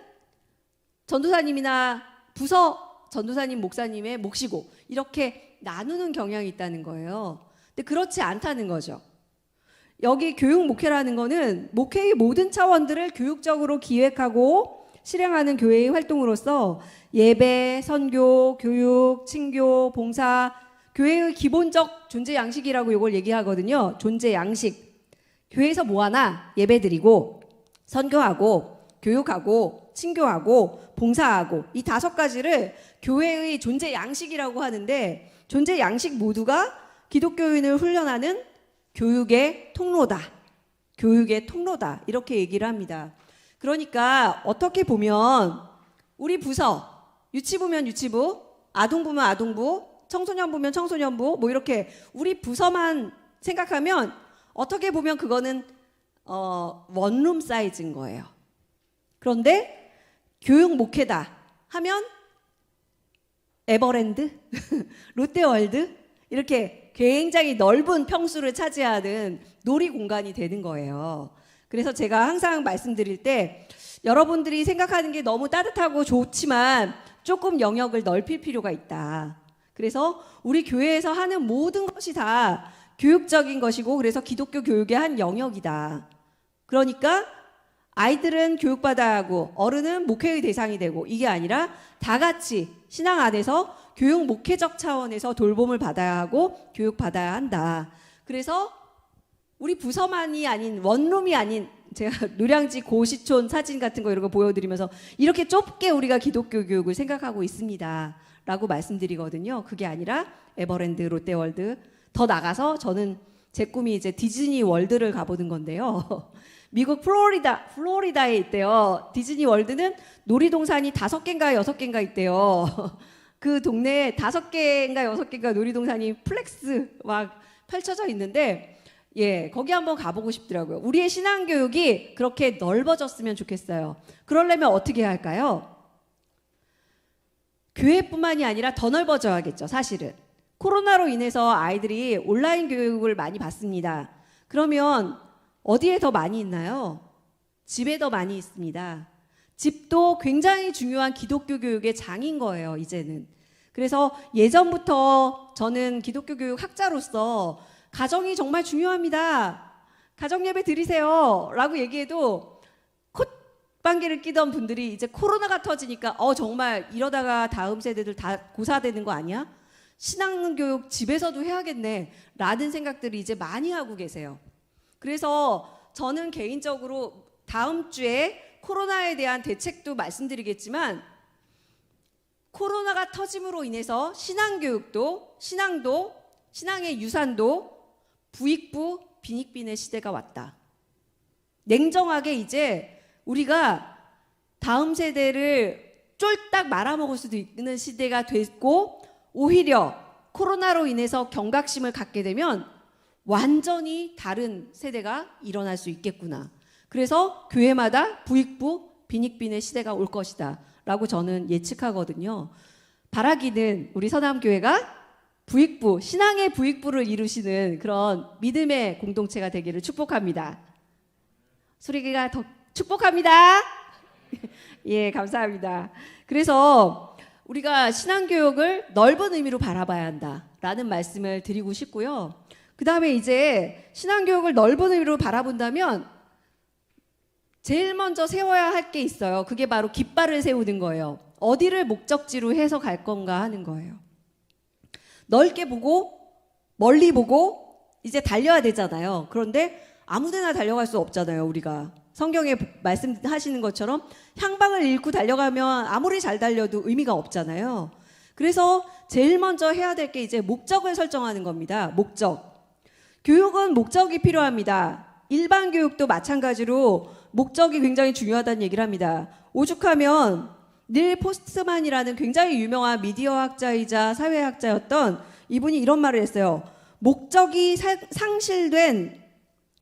전도사님이나 부서 전도사님 목사님의 몫이고 이렇게 나누는 경향이 있다는 거예요. 근데 그렇지 않다는 거죠. 여기 교육 목회라는 거는 목회의 모든 차원들을 교육적으로 기획하고 실행하는 교회의 활동으로서 예배, 선교, 교육, 친교, 봉사, 교회의 기본적 존재 양식이라고 이걸 얘기하거든요. 존재 양식. 교회에서 뭐 하나? 예배 드리고 선교하고 교육하고 친교하고 봉사하고 이 5가지를 교회의 존재 양식이라고 하는데, 존재 양식 모두가 기독교인을 훈련하는 교육의 통로다. 교육의 통로다. 이렇게 얘기를 합니다. 그러니까 어떻게 보면 우리 부서, 유치부면 유치부, 아동부면 아동부, 청소년부면 청소년부, 뭐 이렇게 우리 부서만 생각하면 어떻게 보면 그거는 원룸 사이즈인 거예요. 그런데 교육 목회다 하면 에버랜드, 롯데월드 이렇게 굉장히 넓은 평수를 차지하는 놀이 공간이 되는 거예요. 그래서 제가 항상 말씀드릴 때 여러분들이 생각하는 게 너무 따뜻하고 좋지만 조금 영역을 넓힐 필요가 있다. 그래서 우리 교회에서 하는 모든 것이 다 교육적인 것이고 그래서 기독교 교육의 한 영역이다. 그러니까 아이들은 교육받아야 하고 어른은 목회의 대상이 되고 이게 아니라 다 같이 신앙 안에서 교육 목회적 차원에서 돌봄을 받아야 하고 교육받아야 한다. 그래서 우리 부서만이 아닌 원룸이 아닌 제가 노량지 고시촌 사진 같은 거 이런 거 보여드리면서 이렇게 좁게 우리가 기독교 교육을 생각하고 있습니다 라고 말씀드리거든요. 그게 아니라 에버랜드, 롯데월드 더 나가서 저는 제 꿈이 이제 디즈니 월드를 가보는 건데요. 미국 플로리다에 있대요. 디즈니 월드는 놀이동산이 5개인가 6개인가 있대요. 그 동네에 5개인가 6개인가 놀이동산이 플렉스 막 펼쳐져 있는데, 예, 거기 한번 가보고 싶더라고요. 우리의 신앙교육이 그렇게 넓어졌으면 좋겠어요. 그러려면 어떻게 해야 할까요? 교회뿐만이 아니라 더 넓어져야겠죠, 사실은. 코로나로 인해서 아이들이 온라인 교육을 많이 받습니다. 그러면 어디에 더 많이 있나요? 집에 더 많이 있습니다. 집도 굉장히 중요한 기독교 교육의 장인 거예요, 이제는. 그래서 예전부터 저는 기독교 교육 학자로서 가정이 정말 중요합니다. 가정 예배 드리세요. 라고 얘기해도 콧방귀를 끼던 분들이 이제 코로나가 터지니까 정말 이러다가 다음 세대들 다 고사되는 거 아니야? 신앙교육 집에서도 해야겠네. 라는 생각들을 이제 많이 하고 계세요. 그래서 저는 개인적으로 다음 주에 코로나에 대한 대책도 말씀드리겠지만, 코로나가 터짐으로 인해서 신앙교육도, 신앙의 유산도 부익부 빈익빈의 시대가 왔다. 냉정하게 이제 우리가 다음 세대를 쫄딱 말아먹을 수도 있는 시대가 됐고, 오히려 코로나로 인해서 경각심을 갖게 되면 완전히 다른 세대가 일어날 수 있겠구나. 그래서 교회마다 부익부 빈익빈의 시대가 올 것이다 라고 저는 예측하거든요. 바라기는 우리 서남교회가 부익부, 신앙의 부익부를 이루시는 그런 믿음의 공동체가 되기를 축복합니다. 소리가 더 축복합니다. 예, 감사합니다. 그래서 우리가 신앙교육을 넓은 의미로 바라봐야 한다라는 말씀을 드리고 싶고요. 그 다음에 이제 신앙교육을 넓은 의미로 바라본다면 제일 먼저 세워야 할 게 있어요. 그게 바로 깃발을 세우는 거예요. 어디를 목적지로 해서 갈 건가 하는 거예요. 넓게 보고 멀리 보고 이제 달려야 되잖아요. 그런데 아무데나 달려갈 수 없잖아요, 우리가. 성경에 말씀하시는 것처럼 향방을 잃고 달려가면 아무리 잘 달려도 의미가 없잖아요. 그래서 제일 먼저 해야 될 게 이제 목적을 설정하는 겁니다. 목적. 교육은 목적이 필요합니다. 일반 교육도 마찬가지로 목적이 굉장히 중요하다는 얘기를 합니다. 오죽하면 닐 포스트만이라는 굉장히 유명한 미디어 학자이자 사회학자였던 이분이 이런 말을 했어요. 목적이 상실된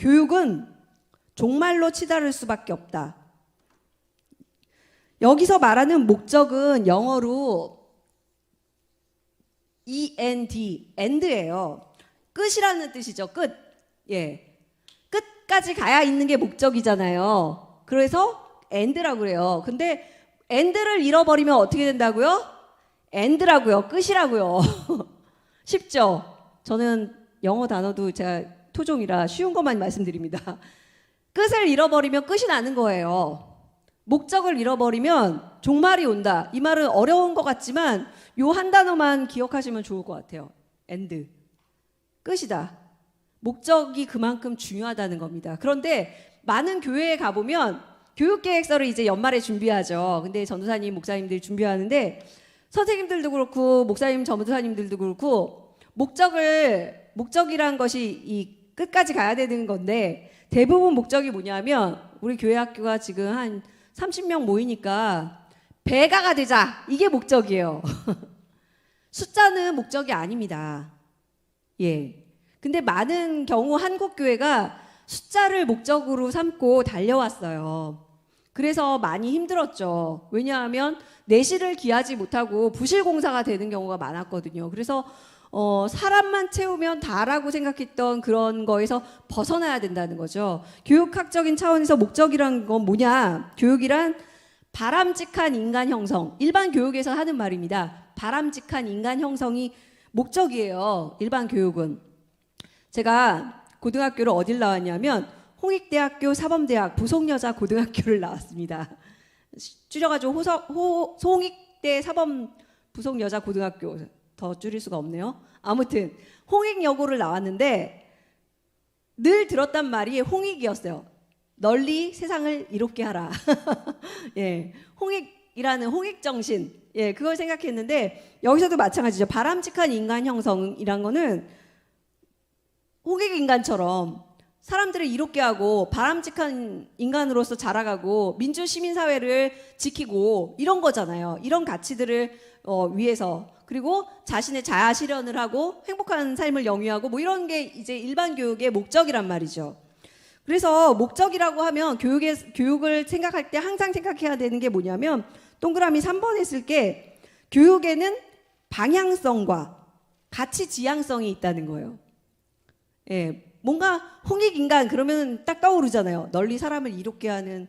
교육은 종말로 치달을 수밖에 없다. 여기서 말하는 목적은 영어로 END, end예요. 끝이라는 뜻이죠. 끝. 예. 끝까지 가야 있는 게 목적이잖아요. 그래서 end라고 그래요. 근데 end를 잃어버리면 어떻게 된다고요? end라고요. 끝이라고요. 쉽죠? 저는 영어 단어도 제가 토종이라 쉬운 것만 말씀드립니다. 끝을 잃어버리면 끝이 나는 거예요. 목적을 잃어버리면 종말이 온다. 이 말은 어려운 것 같지만 요 한 단어만 기억하시면 좋을 것 같아요. end. 끝이다. 목적이 그만큼 중요하다는 겁니다. 그런데 많은 교회에 가보면 교육계획서를 이제 연말에 준비하죠. 근데 전도사님, 목사님들이 준비하는데 선생님들도 그렇고 목사님, 전도사님들도 그렇고 목적이란 것이 이 끝까지 가야 되는 건데 대부분 목적이 뭐냐면 우리 교회 학교가 지금 한 30명 모이니까 배가가 되자. 이게 목적이에요. 숫자는 목적이 아닙니다. 예. 근데 많은 경우 한국 교회가 숫자를 목적으로 삼고 달려왔어요. 그래서 많이 힘들었죠. 왜냐하면 내실을 기하지 못하고 부실공사가 되는 경우가 많았거든요. 그래서 사람만 채우면 다라고 생각했던 그런 거에서 벗어나야 된다는 거죠. 교육학적인 차원에서 목적이란 건 뭐냐? 교육이란 바람직한 인간 형성. 일반 교육에서 하는 말입니다. 바람직한 인간 형성이 목적이에요. 일반 교육은. 제가 고등학교를 어딜 나왔냐면 홍익대학교 사범대학 부속여자 고등학교를 나왔습니다. 줄여가지고 홍익대 사범 부속여자 고등학교. 더 줄일 수가 없네요. 아무튼 홍익여고를 나왔는데 늘 들었단 말이 홍익이었어요. 널리 세상을 이롭게 하라. 예, 홍익이라는 홍익정신. 예, 그걸 생각했는데 여기서도 마찬가지죠. 바람직한 인간 형성이란 거는 홍익인간처럼 사람들을 이롭게 하고 바람직한 인간으로서 자라가고 민주 시민사회를 지키고 이런 거잖아요. 이런 가치들을 위해서, 그리고 자신의 자아 실현을 하고 행복한 삶을 영위하고 뭐 이런 게 이제 일반 교육의 목적이란 말이죠. 그래서 목적이라고 하면 교육을 생각할 때 항상 생각해야 되는 게 뭐냐면, 동그라미 3번에 쓸 게 교육에는 방향성과 가치 지향성이 있다는 거예요. 예, 뭔가 홍익인간 그러면 딱 떠오르잖아요. 널리 사람을 이롭게 하는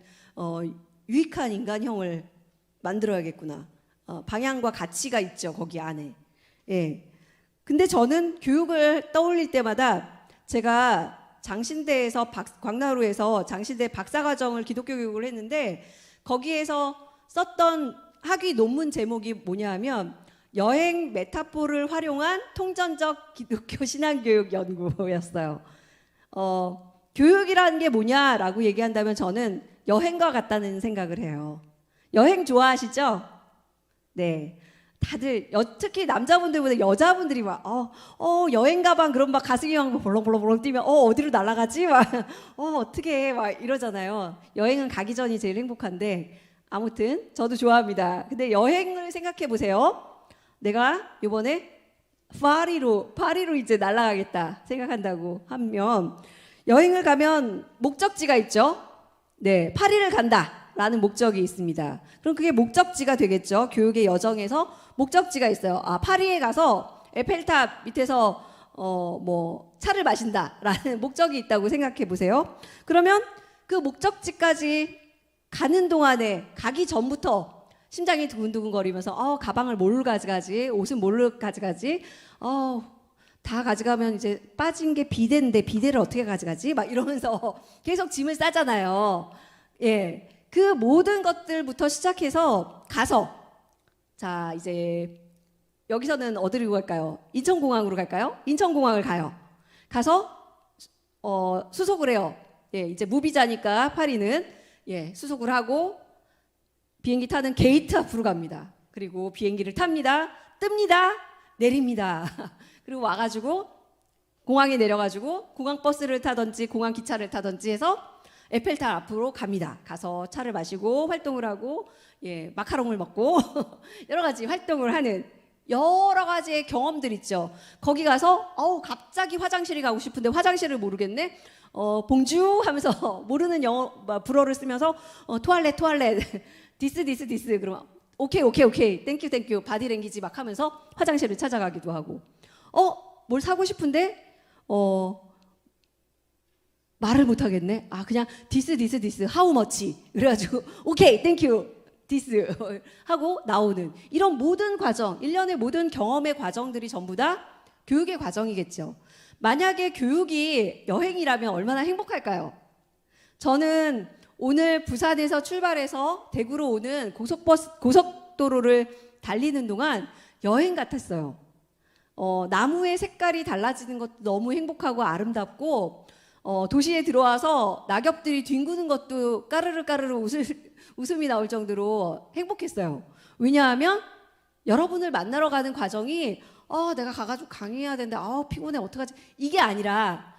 유익한 인간형을 만들어야겠구나. 방향과 가치가 있죠, 거기 안에. 예. 근데 저는 교육을 떠올릴 때마다 제가 장신대에서 광나루에서 장신대 박사과정을 기독교 교육을 했는데, 거기에서 썼던 학위 논문 제목이 뭐냐 하면 여행 메타포를 활용한 통전적 기독교 신앙교육 연구였어요. 교육이라는 게 뭐냐라고 얘기한다면 저는 여행과 같다는 생각을 해요. 여행 좋아하시죠? 네. 다들 특히 남자분들보다 여자분들이 막 여행 가방 그럼 막 가슴이 막 벌렁벌렁 뛰면 어디로 날아가지? 막 어떻게 막 이러잖아요. 여행은 가기 전이 제일 행복한데, 아무튼 저도 좋아합니다. 근데 여행을 생각해 보세요. 내가 이번에 파리로 이제 날아가겠다 생각한다고 하면, 여행을 가면 목적지가 있죠. 네, 파리를 간다라는 목적이 있습니다. 그럼 그게 목적지가 되겠죠. 교육의 여정에서 목적지가 있어요. 파리에 가서 에펠탑 밑에서 뭐 차를 마신다라는 목적이 있다고 생각해 보세요. 그러면 그 목적지까지 가는 동안에, 가기 전부터 심장이 두근두근거리면서 가방을 뭘로 가져가지, 옷은 뭘로 가져가지, 다 가져가면 이제 빠진 게 비데인데 비데를 어떻게 가져가지? 막 이러면서 계속 짐을 싸잖아요. 예, 그 모든 것들부터 시작해서 가서, 자 이제 여기서는 어디로 갈까요? 인천공항으로 갈까요? 인천공항을 가요. 가서 수속을 해요. 예, 이제 무비자니까 파리는 수속을 하고 비행기 타는 게이트 앞으로 갑니다. 그리고 비행기를 탑니다. 뜹니다. 내립니다. 그리고 와가지고 공항에 내려가지고 공항 버스를 타든지 공항 기차를 타든지 해서 에펠탑 앞으로 갑니다. 가서 차를 마시고 활동을 하고 마카롱을 먹고 여러 가지 활동을 하는 여러 가지의 경험들 있죠. 거기 가서 갑자기 화장실이 가고 싶은데 화장실을 모르겠네. 봉주 하면서 모르는 영어 불어를 쓰면서 토알렛 디스 그러면 오케이 땡큐 바디랭귀지 막 하면서 화장실을 찾아가기도 하고, 뭘 사고 싶은데 말을 못 하겠네. 그냥 디스 how much 그래가지고 오케이 땡큐 디스 하고 나오는, 이런 모든 과정, 일련의 모든 경험의 과정들이 전부 다 교육의 과정이겠죠. 만약에 교육이 여행이라면 얼마나 행복할까요? 저는 오늘 부산에서 출발해서 대구로 오는 고속도로를 달리는 동안 여행 같았어요. 나무의 색깔이 달라지는 것도 너무 행복하고 아름답고, 도시에 들어와서 낙엽들이 뒹구는 것도 까르르 웃음이 나올 정도로 행복했어요. 왜냐하면 여러분을 만나러 가는 과정이 내가 가가지고 강의해야 되는데 피곤해 어떡하지, 이게 아니라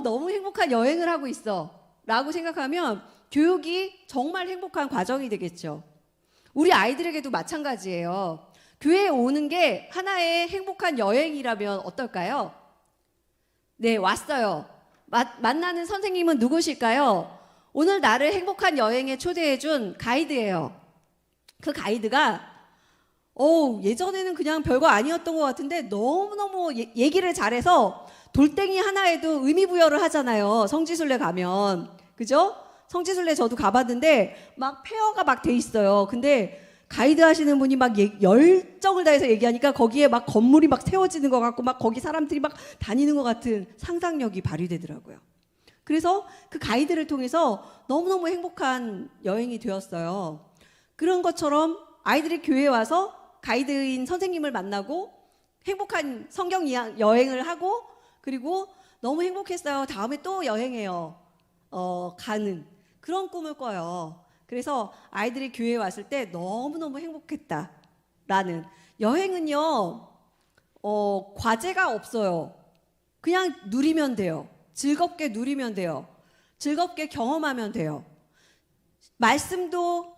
너무 행복한 여행을 하고 있어 라고 생각하면 교육이 정말 행복한 과정이 되겠죠. 우리 아이들에게도 마찬가지예요. 교회에 오는 게 하나의 행복한 여행이라면 어떨까요? 네, 왔어요. 만나는 선생님은 누구실까요? 오늘 나를 행복한 여행에 초대해준 가이드예요. 그 가이드가 예전에는 그냥 별거 아니었던 것 같은데 너무너무 얘기를 잘해서 돌덩이 하나에도 의미 부여를 하잖아요. 성지순례 가면. 그죠? 성지순례 저도 가봤는데 막 폐허가 막 돼 있어요. 근데 가이드 하시는 분이 막 열정을 다해서 얘기하니까 거기에 막 건물이 막 세워지는 것 같고 막 거기 사람들이 막 다니는 것 같은 상상력이 발휘되더라고요. 그래서 그 가이드를 통해서 너무너무 행복한 여행이 되었어요. 그런 것처럼 아이들이 교회에 와서 가이드인 선생님을 만나고 행복한 성경 여행을 하고, 그리고 너무 행복했어요. 다음에 또 여행해요. 가는 그런 꿈을 꿔요. 그래서 아이들이 교회에 왔을 때 너무너무 행복했다라는. 여행은요 과제가 없어요. 그냥 누리면 돼요. 즐겁게 누리면 돼요. 즐겁게 경험하면 돼요. 말씀도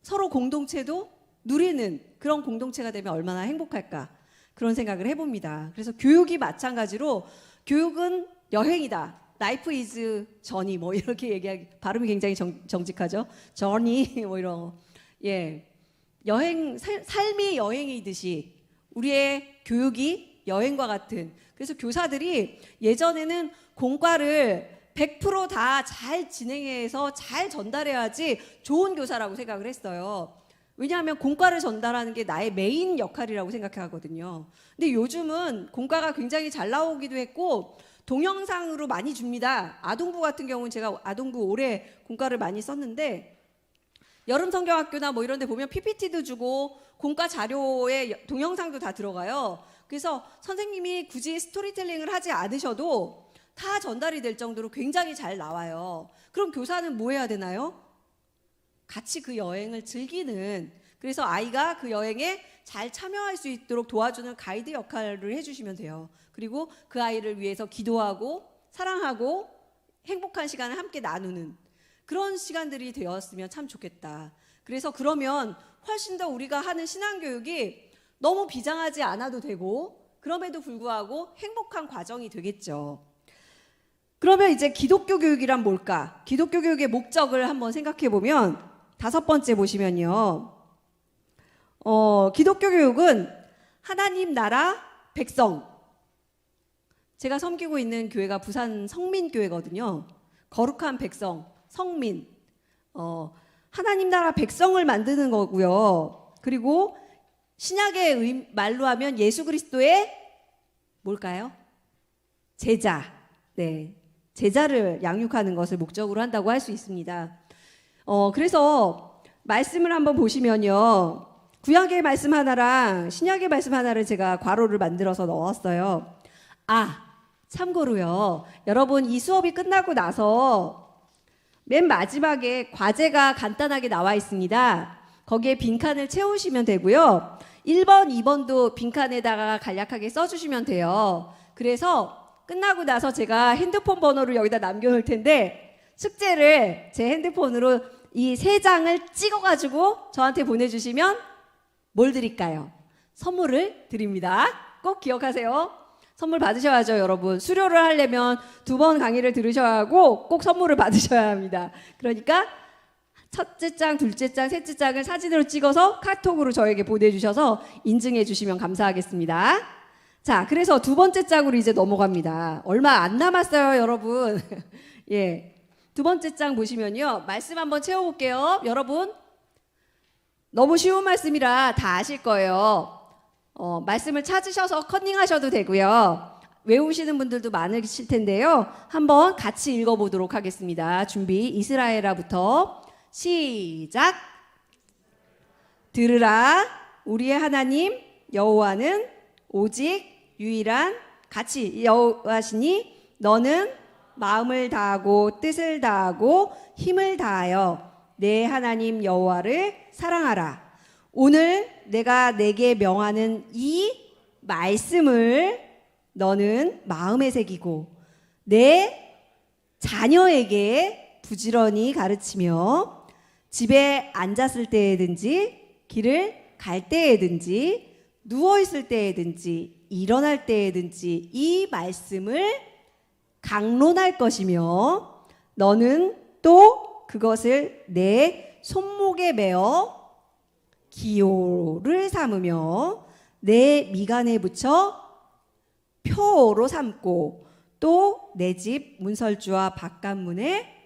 서로 공동체도 누리는 그런 공동체가 되면 얼마나 행복할까 그런 생각을 해봅니다. 그래서 교육이 마찬가지로 교육은 여행이다. Life is journey 뭐 이렇게 얘기하기 발음이 굉장히 정직하죠. journey 뭐 이런 거. 예, 여행 삶이 여행이듯이 우리의 교육이 여행과 같은. 그래서 교사들이 예전에는 공과를 100% 다 잘 진행해서 잘 전달해야지 좋은 교사라고 생각을 했어요. 왜냐하면 공과를 전달하는 게 나의 메인 역할이라고 생각하거든요. 근데 요즘은 공과가 굉장히 잘 나오기도 했고 동영상으로 많이 줍니다. 아동부 같은 경우는 제가 아동부 올해 공과를 많이 썼는데 여름성경학교나 뭐 이런 데 보면 PPT도 주고 공과 자료에 동영상도 다 들어가요. 그래서 선생님이 굳이 스토리텔링을 하지 않으셔도 다 전달이 될 정도로 굉장히 잘 나와요. 그럼 교사는 뭐 해야 되나요? 같이 그 여행을 즐기는, 그래서 아이가 그 여행에 잘 참여할 수 있도록 도와주는 가이드 역할을 해주시면 돼요. 그리고 그 아이를 위해서 기도하고 사랑하고 행복한 시간을 함께 나누는 그런 시간들이 되었으면 참 좋겠다. 그래서 그러면 훨씬 더 우리가 하는 신앙교육이 너무 비장하지 않아도 되고 그럼에도 불구하고 행복한 과정이 되겠죠. 그러면 이제 기독교 교육이란 뭘까? 기독교 교육의 목적을 한번 생각해 보면 5번째 보시면요. 기독교 교육은 하나님 나라 백성. 제가 섬기고 있는 교회가 부산 성민교회거든요. 거룩한 백성, 성민. 하나님 나라 백성을 만드는 거고요. 그리고 신약의 말로 하면 예수 그리스도의 뭘까요? 제자. 네. 제자를 양육하는 것을 목적으로 한다고 할 수 있습니다. 그래서 말씀을 한번 보시면요. 구약의 말씀 하나랑 신약의 말씀 하나를 제가 괄호를 만들어서 넣었어요. 참고로요. 여러분 이 수업이 끝나고 나서 맨 마지막에 과제가 간단하게 나와 있습니다. 거기에 빈칸을 채우시면 되고요. 1번, 2번도 빈칸에다가 간략하게 써주시면 돼요. 그래서 끝나고 나서 제가 핸드폰 번호를 여기다 남겨놓을 텐데 숙제를 제 핸드폰으로 이 3장을 찍어가지고 저한테 보내주시면 뭘 드릴까요? 선물을 드립니다. 꼭 기억하세요. 선물 받으셔야죠, 여러분. 수료를 하려면 2번 강의를 들으셔야 하고 꼭 선물을 받으셔야 합니다. 그러니까 첫째 장, 둘째 장, 셋째 장을 사진으로 찍어서 카톡으로 저에게 보내주셔서 인증해 주시면 감사하겠습니다. 자, 그래서 2번째 장으로 이제 넘어갑니다. 얼마 안 남았어요, 여러분. 예. 2번째 장 보시면요. 말씀 한번 채워볼게요. 여러분, 너무 쉬운 말씀이라 다 아실 거예요. 말씀을 찾으셔서 컨닝하셔도 되고요. 외우시는 분들도 많으실 텐데요. 한번 같이 읽어보도록 하겠습니다. 준비, 이스라엘아부터 시작. 들으라, 우리의 하나님 여호와는 오직 유일한 같이 여호와시니 너는 마음을 다하고 뜻을 다하고 힘을 다하여 내 하나님 여호와를 사랑하라. 오늘 내가 내게 명하는 이 말씀을 너는 마음에 새기고 내 자녀에게 부지런히 가르치며 집에 앉았을 때에든지 길을 갈 때에든지 누워있을 때에든지 일어날 때에든지 이 말씀을 강론할 것이며 너는 또 그것을 내 손목에 메어 기호를 삼으며 내 미간에 붙여 표로 삼고 또 내 집 문설주와 바깥문에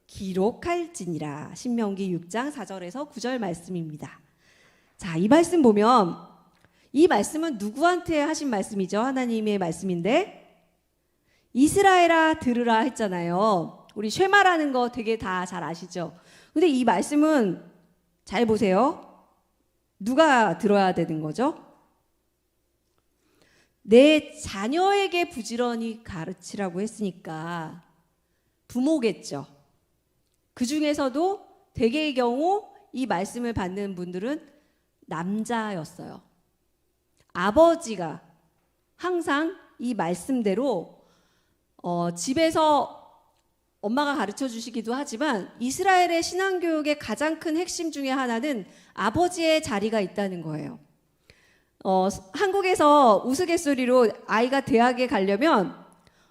기록할지니라. 신명기 6장 4절에서 9절 말씀입니다. 자, 이 말씀 보면 이 말씀은 누구한테 하신 말씀이죠? 하나님의 말씀인데 이스라엘아 들으라 했잖아요. 우리 쉐마라는 거 되게 다 잘 아시죠? 근데 이 말씀은 잘 보세요. 누가 들어야 되는 거죠? 내 자녀에게 부지런히 가르치라고 했으니까 부모겠죠. 그 중에서도 대개의 경우 이 말씀을 받는 분들은 남자였어요. 아버지가 항상 이 말씀대로 집에서 엄마가 가르쳐 주시기도 하지만 이스라엘의 신앙교육의 가장 큰 핵심 중에 하나는 아버지의 자리가 있다는 거예요. 한국에서 우스갯소리로 아이가 대학에 가려면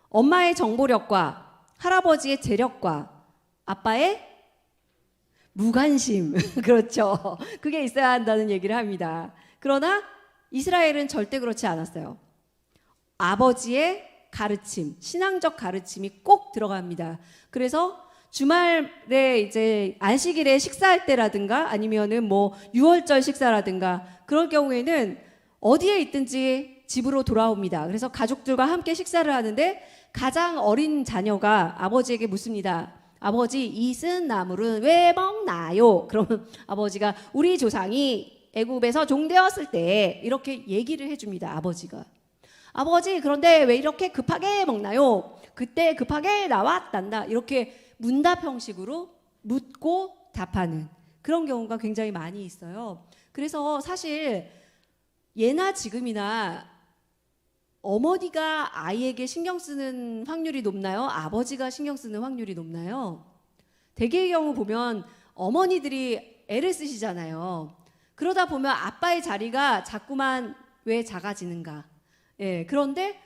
엄마의 정보력과 할아버지의 재력과 아빠의 무관심 그렇죠. 그게 있어야 한다는 얘기를 합니다. 그러나 이스라엘은 절대 그렇지 않았어요. 아버지의 가르침, 신앙적 가르침이 꼭 들어갑니다. 그래서 주말에 이제 안식일에 식사할 때라든가 아니면은 뭐 유월절 식사라든가 그럴 경우에는 어디에 있든지 집으로 돌아옵니다. 그래서 가족들과 함께 식사를 하는데 가장 어린 자녀가 아버지에게 묻습니다. 아버지, 이슨 나물은 왜 먹나요? 그러면 아버지가 우리 조상이 애굽에서 종되었을 때 이렇게 얘기를 해줍니다. 아버지가. 아버지, 그런데 왜 이렇게 급하게 먹나요? 그때 급하게 나왔단다. 이렇게 문답 형식으로 묻고 답하는 그런 경우가 굉장히 많이 있어요. 그래서 사실 예나 지금이나 어머니가 아이에게 신경 쓰는 확률이 높나요? 아버지가 신경 쓰는 확률이 높나요? 대개의 경우 보면 어머니들이 애를 쓰시잖아요. 그러다 보면 아빠의 자리가 자꾸만 왜 작아지는가? 예, 그런데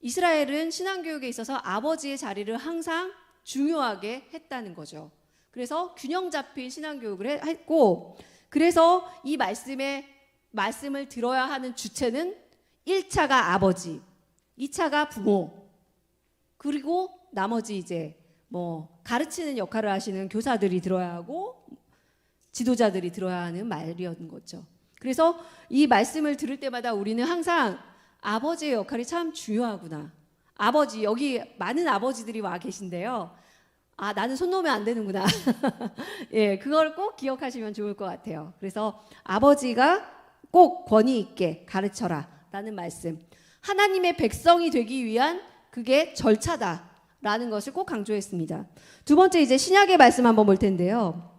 이스라엘은 신앙교육에 있어서 아버지의 자리를 항상 중요하게 했다는 거죠. 그래서 균형 잡힌 신앙교육을 했고, 그래서 이 말씀을 들어야 하는 주체는 1차가 아버지, 2차가 부모, 그리고 나머지 이제 뭐 가르치는 역할을 하시는 교사들이 들어야 하고 지도자들이 들어야 하는 말이었는 거죠. 그래서 이 말씀을 들을 때마다 우리는 항상 아버지의 역할이 참 중요하구나. 아버지, 여기 많은 아버지들이 와 계신데요. 아, 나는 손 놓으면 안 되는구나. 예, 그걸 꼭 기억하시면 좋을 것 같아요. 그래서 아버지가 꼭 권위 있게 가르쳐라 라는 말씀. 하나님의 백성이 되기 위한 그게 절차다 라는 것을 꼭 강조했습니다. 두 번째 이제 신약의 말씀 한번 볼 텐데요.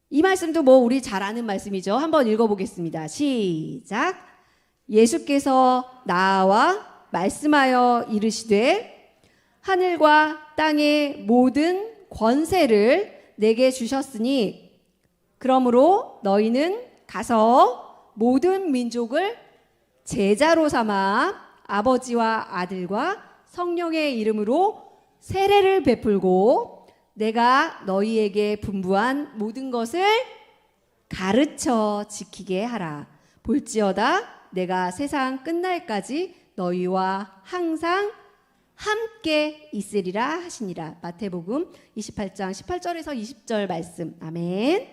이 말씀도 뭐 우리 잘 아는 말씀이죠. 한번 읽어보겠습니다. 시작. 예수께서 나와 말씀하여 이르시되 하늘과 땅의 모든 권세를 내게 주셨으니 그러므로 너희는 가서 모든 민족을 제자로 삼아 아버지와 아들과 성령의 이름으로 세례를 베풀고 내가 너희에게 분부한 모든 것을 가르쳐 지키게 하라. 볼지어다 내가 세상 끝날까지 너희와 항상 함께 있으리라 하시니라. 마태복음 28장 18절에서 20절 말씀. 아멘.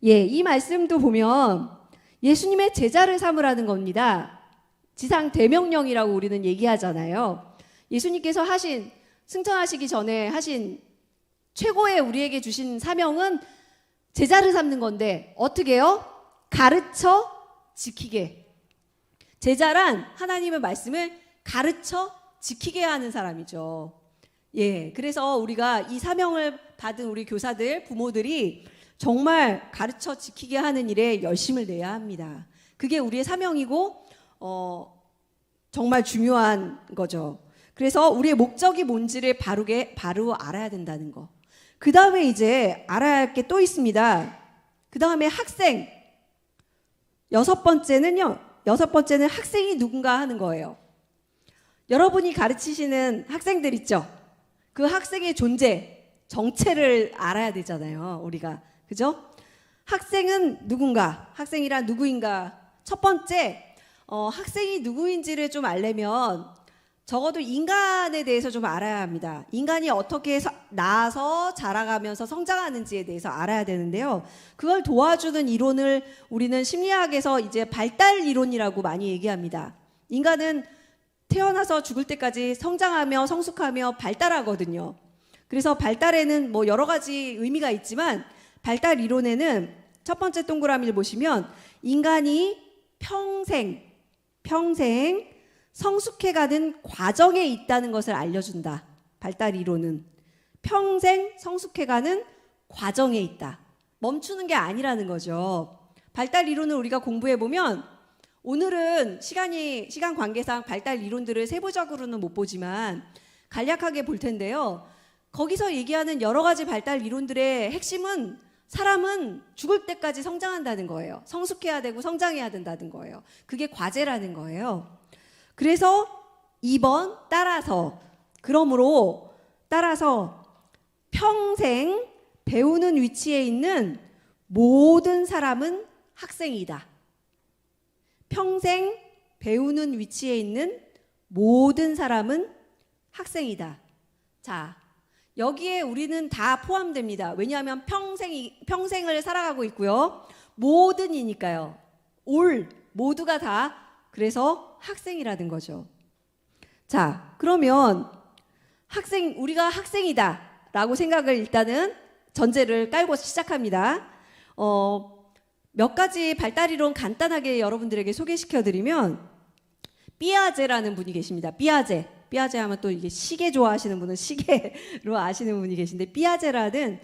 예, 이 말씀도 보면 예수님의 제자를 삼으라는 겁니다. 지상 대명령이라고 우리는 얘기하잖아요. 예수님께서 승천하시기 전에 하신 최고의 우리에게 주신 사명은 제자를 삼는 건데 어떻게 해요? 가르쳐 지키게. 제자란 하나님의 말씀을 가르쳐 지키게 하는 사람이죠. 예, 그래서 우리가 이 사명을 받은 우리 교사들, 부모들이 정말 가르쳐 지키게 하는 일에 열심을 내야 합니다. 그게 우리의 사명이고 정말 중요한 거죠. 그래서 우리의 목적이 뭔지를 바로 알아야 된다는 거. 그 다음에 이제 알아야 할 게 또 있습니다. 그 다음에 학생. 여섯 번째는 학생이 누군가 하는 거예요. 여러분이 가르치시는 학생들 있죠? 그 학생의 존재, 정체를 알아야 되잖아요, 우리가. 그죠? 학생은 누군가, 학생이란 누구인가. 첫 번째, 학생이 누구인지를 좀 알려면 적어도 인간에 대해서 좀 알아야 합니다. 인간이 어떻게 나서 자라가면서 성장하는지에 대해서 알아야 되는데요. 그걸 도와주는 이론을 우리는 심리학에서 이제 발달 이론이라고 많이 얘기합니다. 인간은 태어나서 죽을 때까지 성장하며 성숙하며 발달하거든요. 그래서 발달에는 뭐 여러 가지 의미가 있지만 발달 이론에는 첫 번째 동그라미를 보시면 인간이 평생 성숙해가는 과정에 있다는 것을 알려준다. 발달 이론은 평생 성숙해가는 과정에 있다. 멈추는 게 아니라는 거죠. 발달 이론을 우리가 공부해보면 오늘은 시간 관계상 발달 이론들을 세부적으로는 못 보지만 간략하게 볼 텐데요. 거기서 얘기하는 여러 가지 발달 이론들의 핵심은 사람은 죽을 때까지 성장한다는 거예요. 성숙해야 되고 성장해야 된다는 거예요. 그게 과제라는 거예요. 그래서 2번 따라서 평생 배우는 위치에 있는 모든 사람은 학생이다. 평생 배우는 위치에 있는 모든 사람은 학생이다. 자, 여기에 우리는 다 포함됩니다. 왜냐하면 평생을 살아가고 있고요. 모든이니까요. 모두가 다 그래서 학생이라는 거죠. 자, 그러면 우리가 학생이다라고 생각을 일단은 전제를 깔고 시작합니다. 몇 가지 발달이론 간단하게 여러분들에게 소개시켜드리면 삐아제라는 분이 계십니다. 삐아제 하면 또 이게 시계 좋아하시는 분은 시계로 아시는 분이 계신데 삐아제라는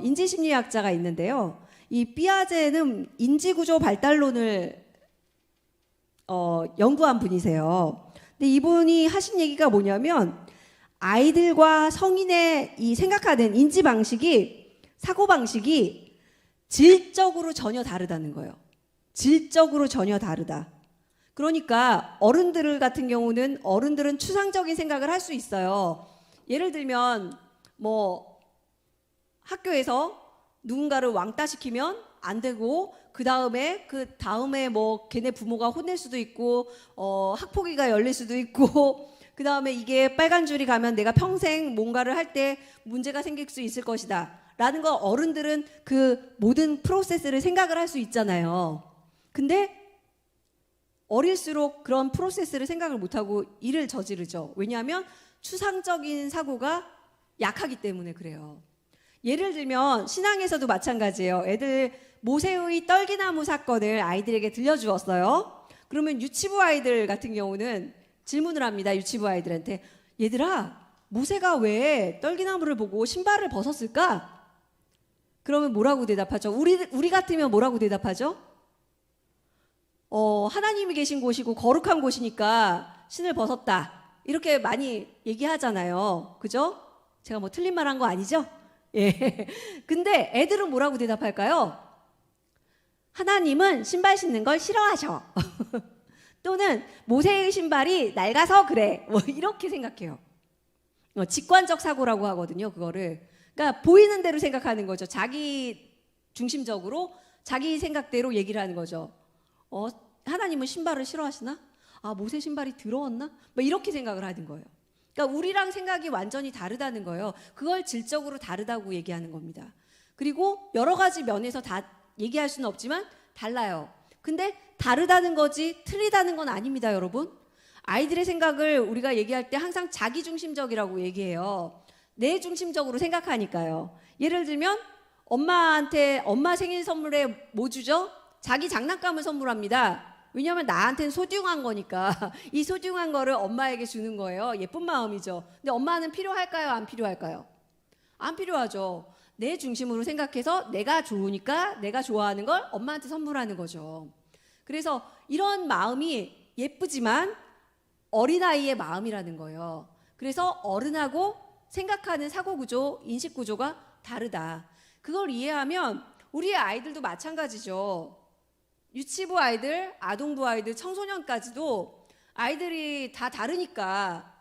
인지심리학자가 있는데요. 이 삐아제는 인지구조 발달론을 연구한 분이세요. 근데 이분이 하신 얘기가 뭐냐면 아이들과 성인의 이 생각하는 인지 방식이 사고 방식이 질적으로 전혀 다르다는 거예요. 질적으로 전혀 다르다. 그러니까 어른들 같은 경우는 어른들은 추상적인 생각을 할 수 있어요. 예를 들면 뭐 학교에서 누군가를 왕따시키면 안 되고 그 다음에 뭐 걔네 부모가 혼낼 수도 있고 학폭위가 열릴 수도 있고 그 다음에 이게 빨간 줄이 가면 내가 평생 뭔가를 할 때 문제가 생길 수 있을 것이다 라는 거 어른들은 그 모든 프로세스를 생각을 할 수 있잖아요. 근데 어릴수록 그런 프로세스를 생각을 못하고 일을 저지르죠. 왜냐하면 추상적인 사고가 약하기 때문에 그래요. 예를 들면 신앙에서도 마찬가지예요. 애들 모세의 떨기나무 사건을 아이들에게 들려주었어요. 그러면 유치부 아이들 같은 경우는 질문을 합니다. 유치부 아이들한테 얘들아 모세가 왜 떨기나무를 보고 신발을 벗었을까? 그러면 뭐라고 대답하죠? 우리 같으면 뭐라고 대답하죠? 하나님이 계신 곳이고 거룩한 곳이니까 신을 벗었다. 이렇게 많이 얘기하잖아요. 그죠? 제가 뭐 틀린 말 한 거 아니죠? 예. 근데 애들은 뭐라고 대답할까요? 하나님은 신발 신는 걸 싫어하셔. 또는 모세의 신발이 낡아서 그래. 뭐 이렇게 생각해요. 직관적 사고라고 하거든요. 그거를. 그러니까 보이는 대로 생각하는 거죠. 자기 중심적으로 자기 생각대로 얘기를 하는 거죠. 하나님은 신발을 싫어하시나? 모세 신발이 더러웠나? 뭐 이렇게 생각을 하는 거예요. 그러니까 우리랑 생각이 완전히 다르다는 거예요. 그걸 질적으로 다르다고 얘기하는 겁니다. 그리고 여러 가지 면에서 다 얘기할 수는 없지만 달라요. 근데 다르다는 거지 틀리다는 건 아닙니다, 여러분. 아이들의 생각을 우리가 얘기할 때 항상 자기중심적이라고 얘기해요. 내 중심적으로 생각하니까요. 예를 들면 엄마한테 엄마 생일 선물에 뭐 주죠? 자기 장난감을 선물합니다. 왜냐하면 나한테는 소중한 거니까 이 소중한 거를 엄마에게 주는 거예요. 예쁜 마음이죠. 근데 엄마는 필요할까요? 안 필요할까요? 안 필요하죠. 내 중심으로 생각해서 내가 좋으니까 내가 좋아하는 걸 엄마한테 선물하는 거죠. 그래서 이런 마음이 예쁘지만 어린아이의 마음이라는 거예요. 그래서 어른하고 생각하는 사고구조, 인식구조가 다르다. 그걸 이해하면 우리의 아이들도 마찬가지죠. 유치부 아이들, 아동부 아이들, 청소년까지도 아이들이 다 다르니까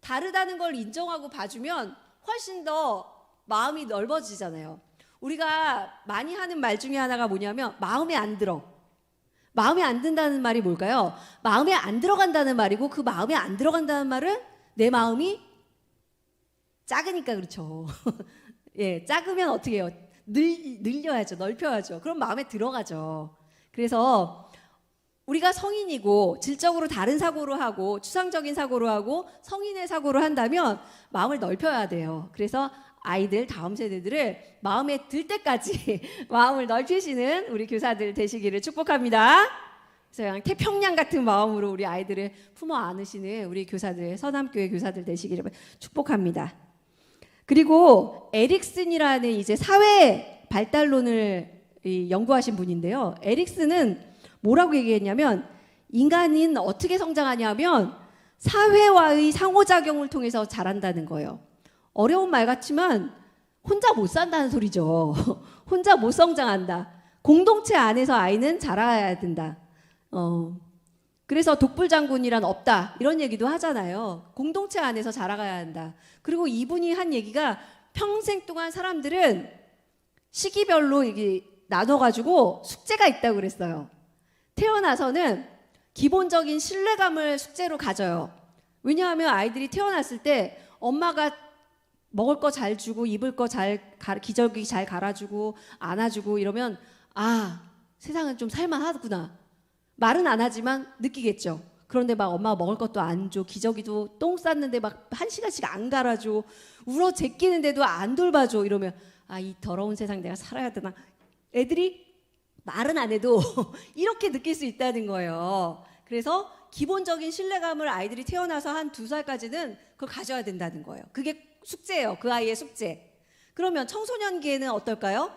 다르다는 걸 인정하고 봐주면 훨씬 더 마음이 넓어지잖아요. 우리가 많이 하는 말 중에 하나가 뭐냐면 마음에 안 들어. 마음에 안 든다는 말이 뭘까요? 마음에 안 들어간다는 말이고 그 마음에 안 들어간다는 말은 내 마음이 작으니까 그렇죠. 예, 작으면 어떻게 해요? 늘려야죠. 넓혀야죠. 그럼 마음에 들어가죠. 그래서 우리가 성인이고 질적으로 다른 사고로 하고 추상적인 사고로 하고 성인의 사고로 한다면 마음을 넓혀야 돼요. 그래서 아이들 다음 세대들을 마음에 들 때까지 마음을 넓히시는 우리 교사들 되시기를 축복합니다. 그래서 그냥 태평양 같은 마음으로 우리 아이들을 품어 안으시는 우리 교사들, 서남교회 교사들 되시기를 축복합니다. 그리고 에릭슨이라는 이제 사회 발달론을 연구하신 분인데요. 에릭슨은 뭐라고 얘기했냐면 인간은 어떻게 성장하냐면 사회와의 상호작용을 통해서 자란다는 거예요. 어려운 말 같지만 혼자 못 산다는 소리죠. 혼자 못 성장한다. 공동체 안에서 아이는 자라야 된다. 그래서 독불장군이란 없다. 이런 얘기도 하잖아요. 공동체 안에서 자라가야 한다. 그리고 이분이 한 얘기가 평생 동안 사람들은 시기별로 이게 나눠가지고 숙제가 있다고 그랬어요. 태어나서는 기본적인 신뢰감을 숙제로 가져요. 왜냐하면 아이들이 태어났을 때 엄마가 먹을 거 잘 주고 입을 거 기저귀 잘 갈아주고 안아주고 이러면 세상은 좀 살만하구나. 말은 안 하지만 느끼겠죠. 그런데 막 엄마가 먹을 것도 안 줘. 기저귀도 똥 쌌는데 막 1시간씩 안 갈아줘. 울어 제끼는데도 안 돌봐줘. 이러면 이 더러운 세상 내가 살아야 되나. 애들이 말은 안 해도 이렇게 느낄 수 있다는 거예요. 그래서 기본적인 신뢰감을 아이들이 태어나서 한 2살까지는 그걸 가져야 된다는 거예요. 그게 숙제예요. 그 아이의 숙제. 그러면 청소년기에는 어떨까요?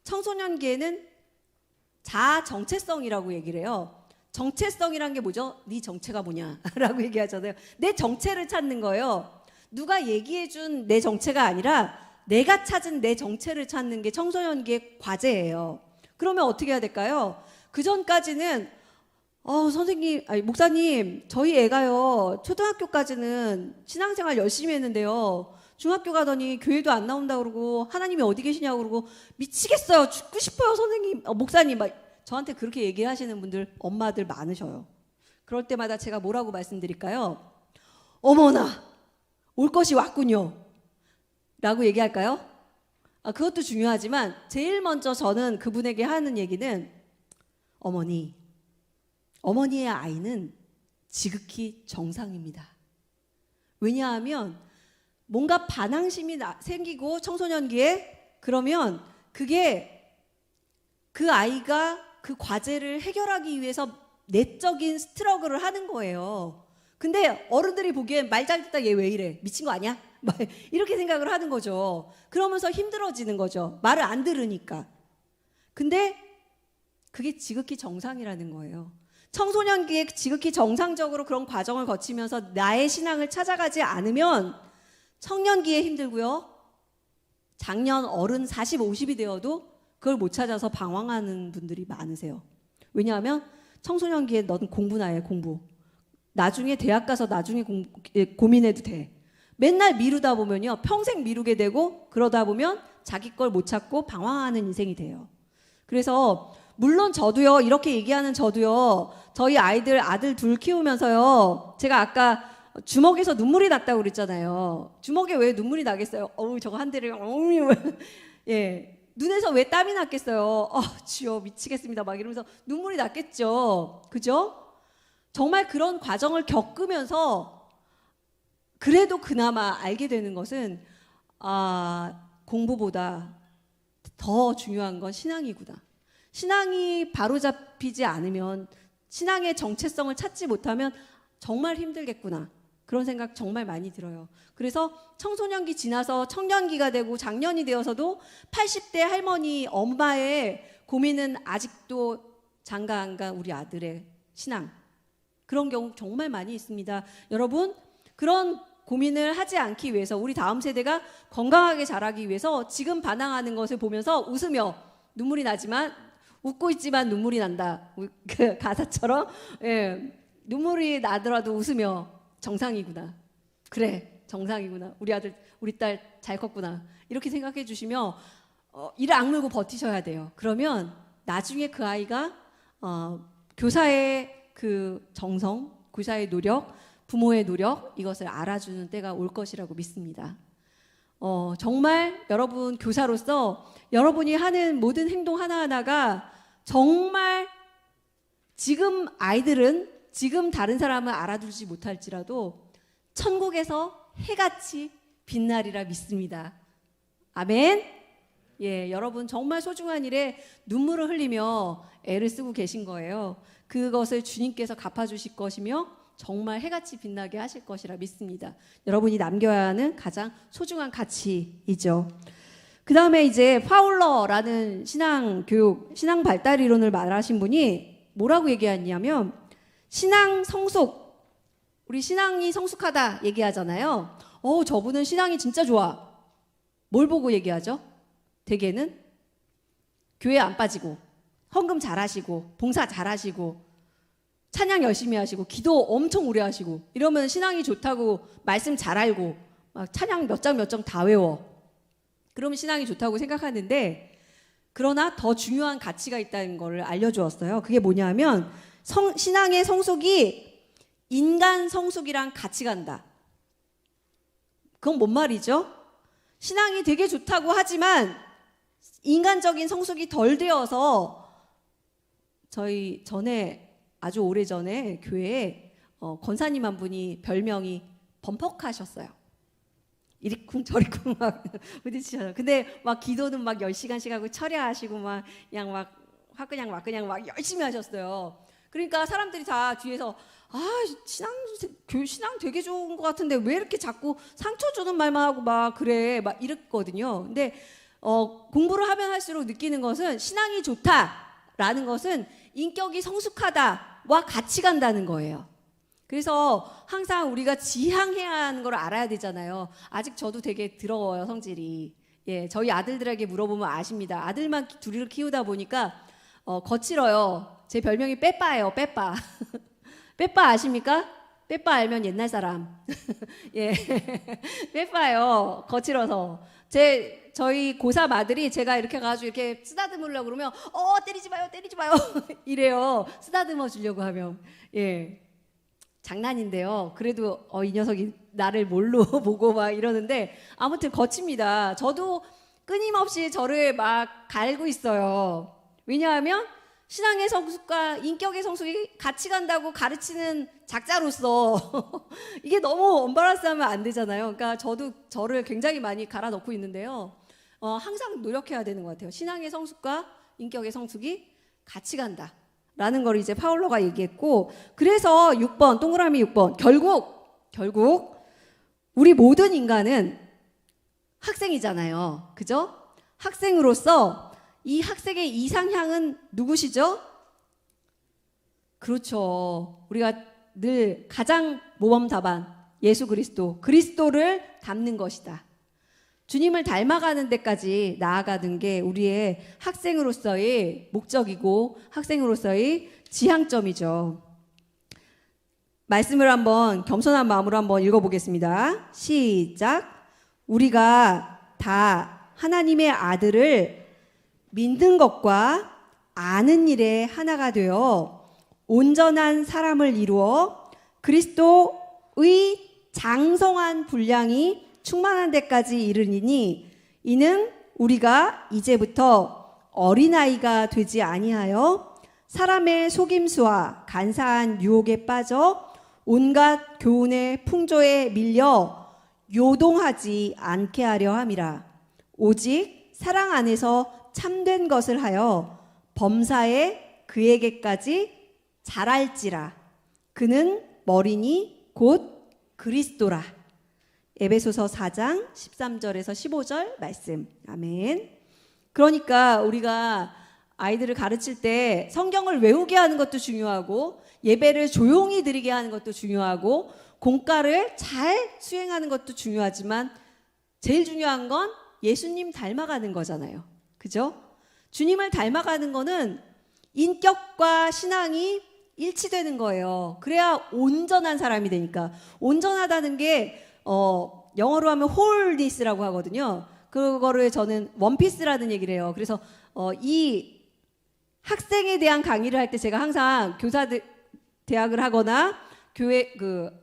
청소년기에는 자아 정체성이라고 얘기를 해요. 정체성이란 게 뭐죠? 네 정체가 뭐냐 라고 얘기하잖아요. 내 정체를 찾는 거예요. 누가 얘기해준 내 정체가 아니라 내가 찾은 내 정체를 찾는 게 청소년기의 과제예요. 그러면 어떻게 해야 될까요? 그 전까지는 선생님, 목사님, 저희 애가요 초등학교까지는 신앙생활 열심히 했는데요 중학교 가더니 교회도 안 나온다고 그러고 하나님이 어디 계시냐고 그러고 미치겠어요. 죽고 싶어요 선생님, 목사님. 막 저한테 그렇게 얘기하시는 분들, 엄마들 많으셔요. 그럴 때마다 제가 뭐라고 말씀드릴까요? 어머나 올 것이 왔군요 라고 얘기할까요? 그것도 중요하지만 제일 먼저 저는 그분에게 하는 얘기는 어머니의 아이는 지극히 정상입니다. 왜냐하면 뭔가 반항심이 생기고 청소년기에 그러면 그게 그 아이가 그 과제를 해결하기 위해서 내적인 스트러글을 하는 거예요. 근데 어른들이 보기엔 말 잘 듣다 얘 왜 이래? 미친 거 아니야? 이렇게 생각을 하는 거죠. 그러면서 힘들어지는 거죠. 말을 안 들으니까. 근데 그게 지극히 정상이라는 거예요. 청소년기에 지극히 정상적으로 그런 과정을 거치면서 나의 신앙을 찾아가지 않으면 청년기에 힘들고요. 작년 어른 40, 50이 되어도 그걸 못 찾아서 방황하는 분들이 많으세요. 왜냐하면 청소년기에 너는 공부나 해, 공부. 나중에 대학 가서 나중에 고민해도 돼. 맨날 미루다 보면요. 평생 미루게 되고 그러다 보면 자기 걸 못 찾고 방황하는 인생이 돼요. 그래서 물론 저도요. 이렇게 얘기하는 저도요. 저희 아들 둘 키우면서요. 제가 아까 주먹에서 눈물이 났다고 그랬잖아요. 주먹에 왜 눈물이 나겠어요? 저거 한 대를 예. 눈에서 왜 땀이 났겠어요? 주여 미치겠습니다. 막 이러면서 눈물이 났겠죠. 그죠? 정말 그런 과정을 겪으면서 그래도 그나마 알게 되는 것은 공부보다 더 중요한 건 신앙이구나. 신앙이 바로잡히지 않으면, 신앙의 정체성을 찾지 못하면 정말 힘들겠구나. 그런 생각 정말 많이 들어요. 그래서 청소년기 지나서 청년기가 되고 장년이 되어서도 80대 할머니 엄마의 고민은 아직도 장가안간 우리 아들의 신앙. 그런 경우 정말 많이 있습니다. 여러분, 그런 고민을 하지 않기 위해서, 우리 다음 세대가 건강하게 자라기 위해서 지금 반항하는 것을 보면서 웃으며, 눈물이 나지만 웃고 있지만 눈물이 난다. 그 가사처럼 눈물이 나더라도 웃으며 정상이구나. 그래, 정상이구나. 우리 아들, 우리 딸 잘 컸구나. 이렇게 생각해 주시며 이를 악물고 버티셔야 돼요. 그러면 나중에 그 아이가 교사의 그 정성, 교사의 노력, 부모의 노력, 이것을 알아주는 때가 올 것이라고 믿습니다. 정말 여러분 교사로서 여러분이 하는 모든 행동 하나하나가 정말 지금 아이들은, 지금 다른 사람은 알아두지 못할지라도 천국에서 해같이 빛나리라 믿습니다. 아멘. 예, 여러분 정말 소중한 일에 눈물을 흘리며 애를 쓰고 계신 거예요. 그것을 주님께서 갚아주실 것이며 정말 해같이 빛나게 하실 것이라 믿습니다. 여러분이 남겨야 하는 가장 소중한 가치이죠. 그 다음에 이제 파울러라는 신앙 발달 이론을 말하신 분이 뭐라고 얘기하냐면, 신앙 성숙, 우리 신앙이 성숙하다 얘기하잖아요. 저분은 신앙이 진짜 좋아. 뭘 보고 얘기하죠? 대개는 교회 안 빠지고, 헌금 잘하시고, 봉사 잘하시고, 찬양 열심히 하시고, 기도 엄청 오래 하시고, 이러면 신앙이 좋다고, 말씀 잘 알고, 막 찬양 몇 장 다 외워. 그러면 신앙이 좋다고 생각하는데, 그러나 더 중요한 가치가 있다는 것을 알려주었어요. 그게 뭐냐면 신앙의 성숙이 인간 성숙이랑 같이 간다. 그건 뭔 말이죠? 신앙이 되게 좋다고 하지만 인간적인 성숙이 덜 되어서, 저희 전에 아주 오래전에 교회에 권사님 한 분이 별명이 범퍼카셨어요. 이리쿵 저리쿵 막 부딪히셔서. 근데 막 기도는 막 10시간씩 하고 철야하시고 막 그냥 막 화그냥 막 그냥 막 열심히 하셨어요. 그러니까 사람들이 다 뒤에서 신앙 되게 좋은 것 같은데 왜 이렇게 자꾸 상처 주는 말만 하고 막 그래 막 이랬거든요. 근데 공부를 하면 할수록 느끼는 것은 신앙이 좋다라는 것은 인격이 성숙하다와 같이 간다는 거예요. 그래서 항상 우리가 지향해야 하는 걸 알아야 되잖아요. 아직 저도 되게 더러워요, 성질이. 예, 저희 아들들에게 물어보면 아십니다. 아들만 둘을 키우다 보니까 거칠어요. 제 별명이 빼빠예요, 빼빠. 빼빠 아십니까? 빼빠 알면 옛날 사람. 예, 빼빠예요. 거칠어서. 저희 고3 아들이 제가 이렇게 가가지고 이렇게 쓰다듬으려고 그러면 때리지 마요, 때리지 마요. 이래요. 쓰다듬어 주려고 하면. 예. 장난인데요. 그래도 이 녀석이 나를 뭘로 보고 막 이러는데 아무튼 거칩니다. 저도 끊임없이 저를 막 갈고 있어요. 왜냐하면 신앙의 성숙과 인격의 성숙이 같이 간다고 가르치는 작자로서 이게 너무 언밸런스하면 안 되잖아요. 그러니까 저도 저를 굉장히 많이 갈아 넣고 있는데요. 항상 노력해야 되는 것 같아요. 신앙의 성숙과 인격의 성숙이 같이 간다. 라는 걸 이제 파울로가 얘기했고, 그래서 6번, 동그라미 6번, 결국 우리 모든 인간은 학생이잖아요. 그죠? 학생으로서 이 학생의 이상향은 누구시죠? 그렇죠. 우리가 늘 가장 모범 답안, 예수 그리스도를 닮는 것이다. 주님을 닮아가는 데까지 나아가는 게 우리의 학생으로서의 목적이고 학생으로서의 지향점이죠. 말씀을 한번 겸손한 마음으로 한번 읽어보겠습니다. 시작. 우리가 다 하나님의 아들을 믿는 것과 아는 일에 하나가 되어 온전한 사람을 이루어 그리스도의 장성한 분량이 충만한 데까지 이르니니 이는 우리가 이제부터 어린아이가 되지 아니하여 사람의 속임수와 간사한 유혹에 빠져 온갖 교훈의 풍조에 밀려 요동하지 않게 하려 함이라. 오직 사랑 안에서 참된 것을 하여 범사에 그에게까지 자랄지라. 그는 머리니 곧 그리스도라. 에베소서 4장 13절에서 15절 말씀. 아멘. 그러니까 우리가 아이들을 가르칠 때 성경을 외우게 하는 것도 중요하고 예배를 조용히 드리게 하는 것도 중요하고 공과를 잘 수행하는 것도 중요하지만 제일 중요한 건 예수님 닮아가는 거잖아요. 그죠? 주님을 닮아가는 거는 인격과 신앙이 일치되는 거예요. 그래야 온전한 사람이 되니까. 온전하다는 게 영어로 하면 wholeness라고 하거든요. 그거를 저는 원피스라는 얘기를 해요. 그래서 이 학생에 대한 강의를 할 때 제가 항상 대학을 하거나 교회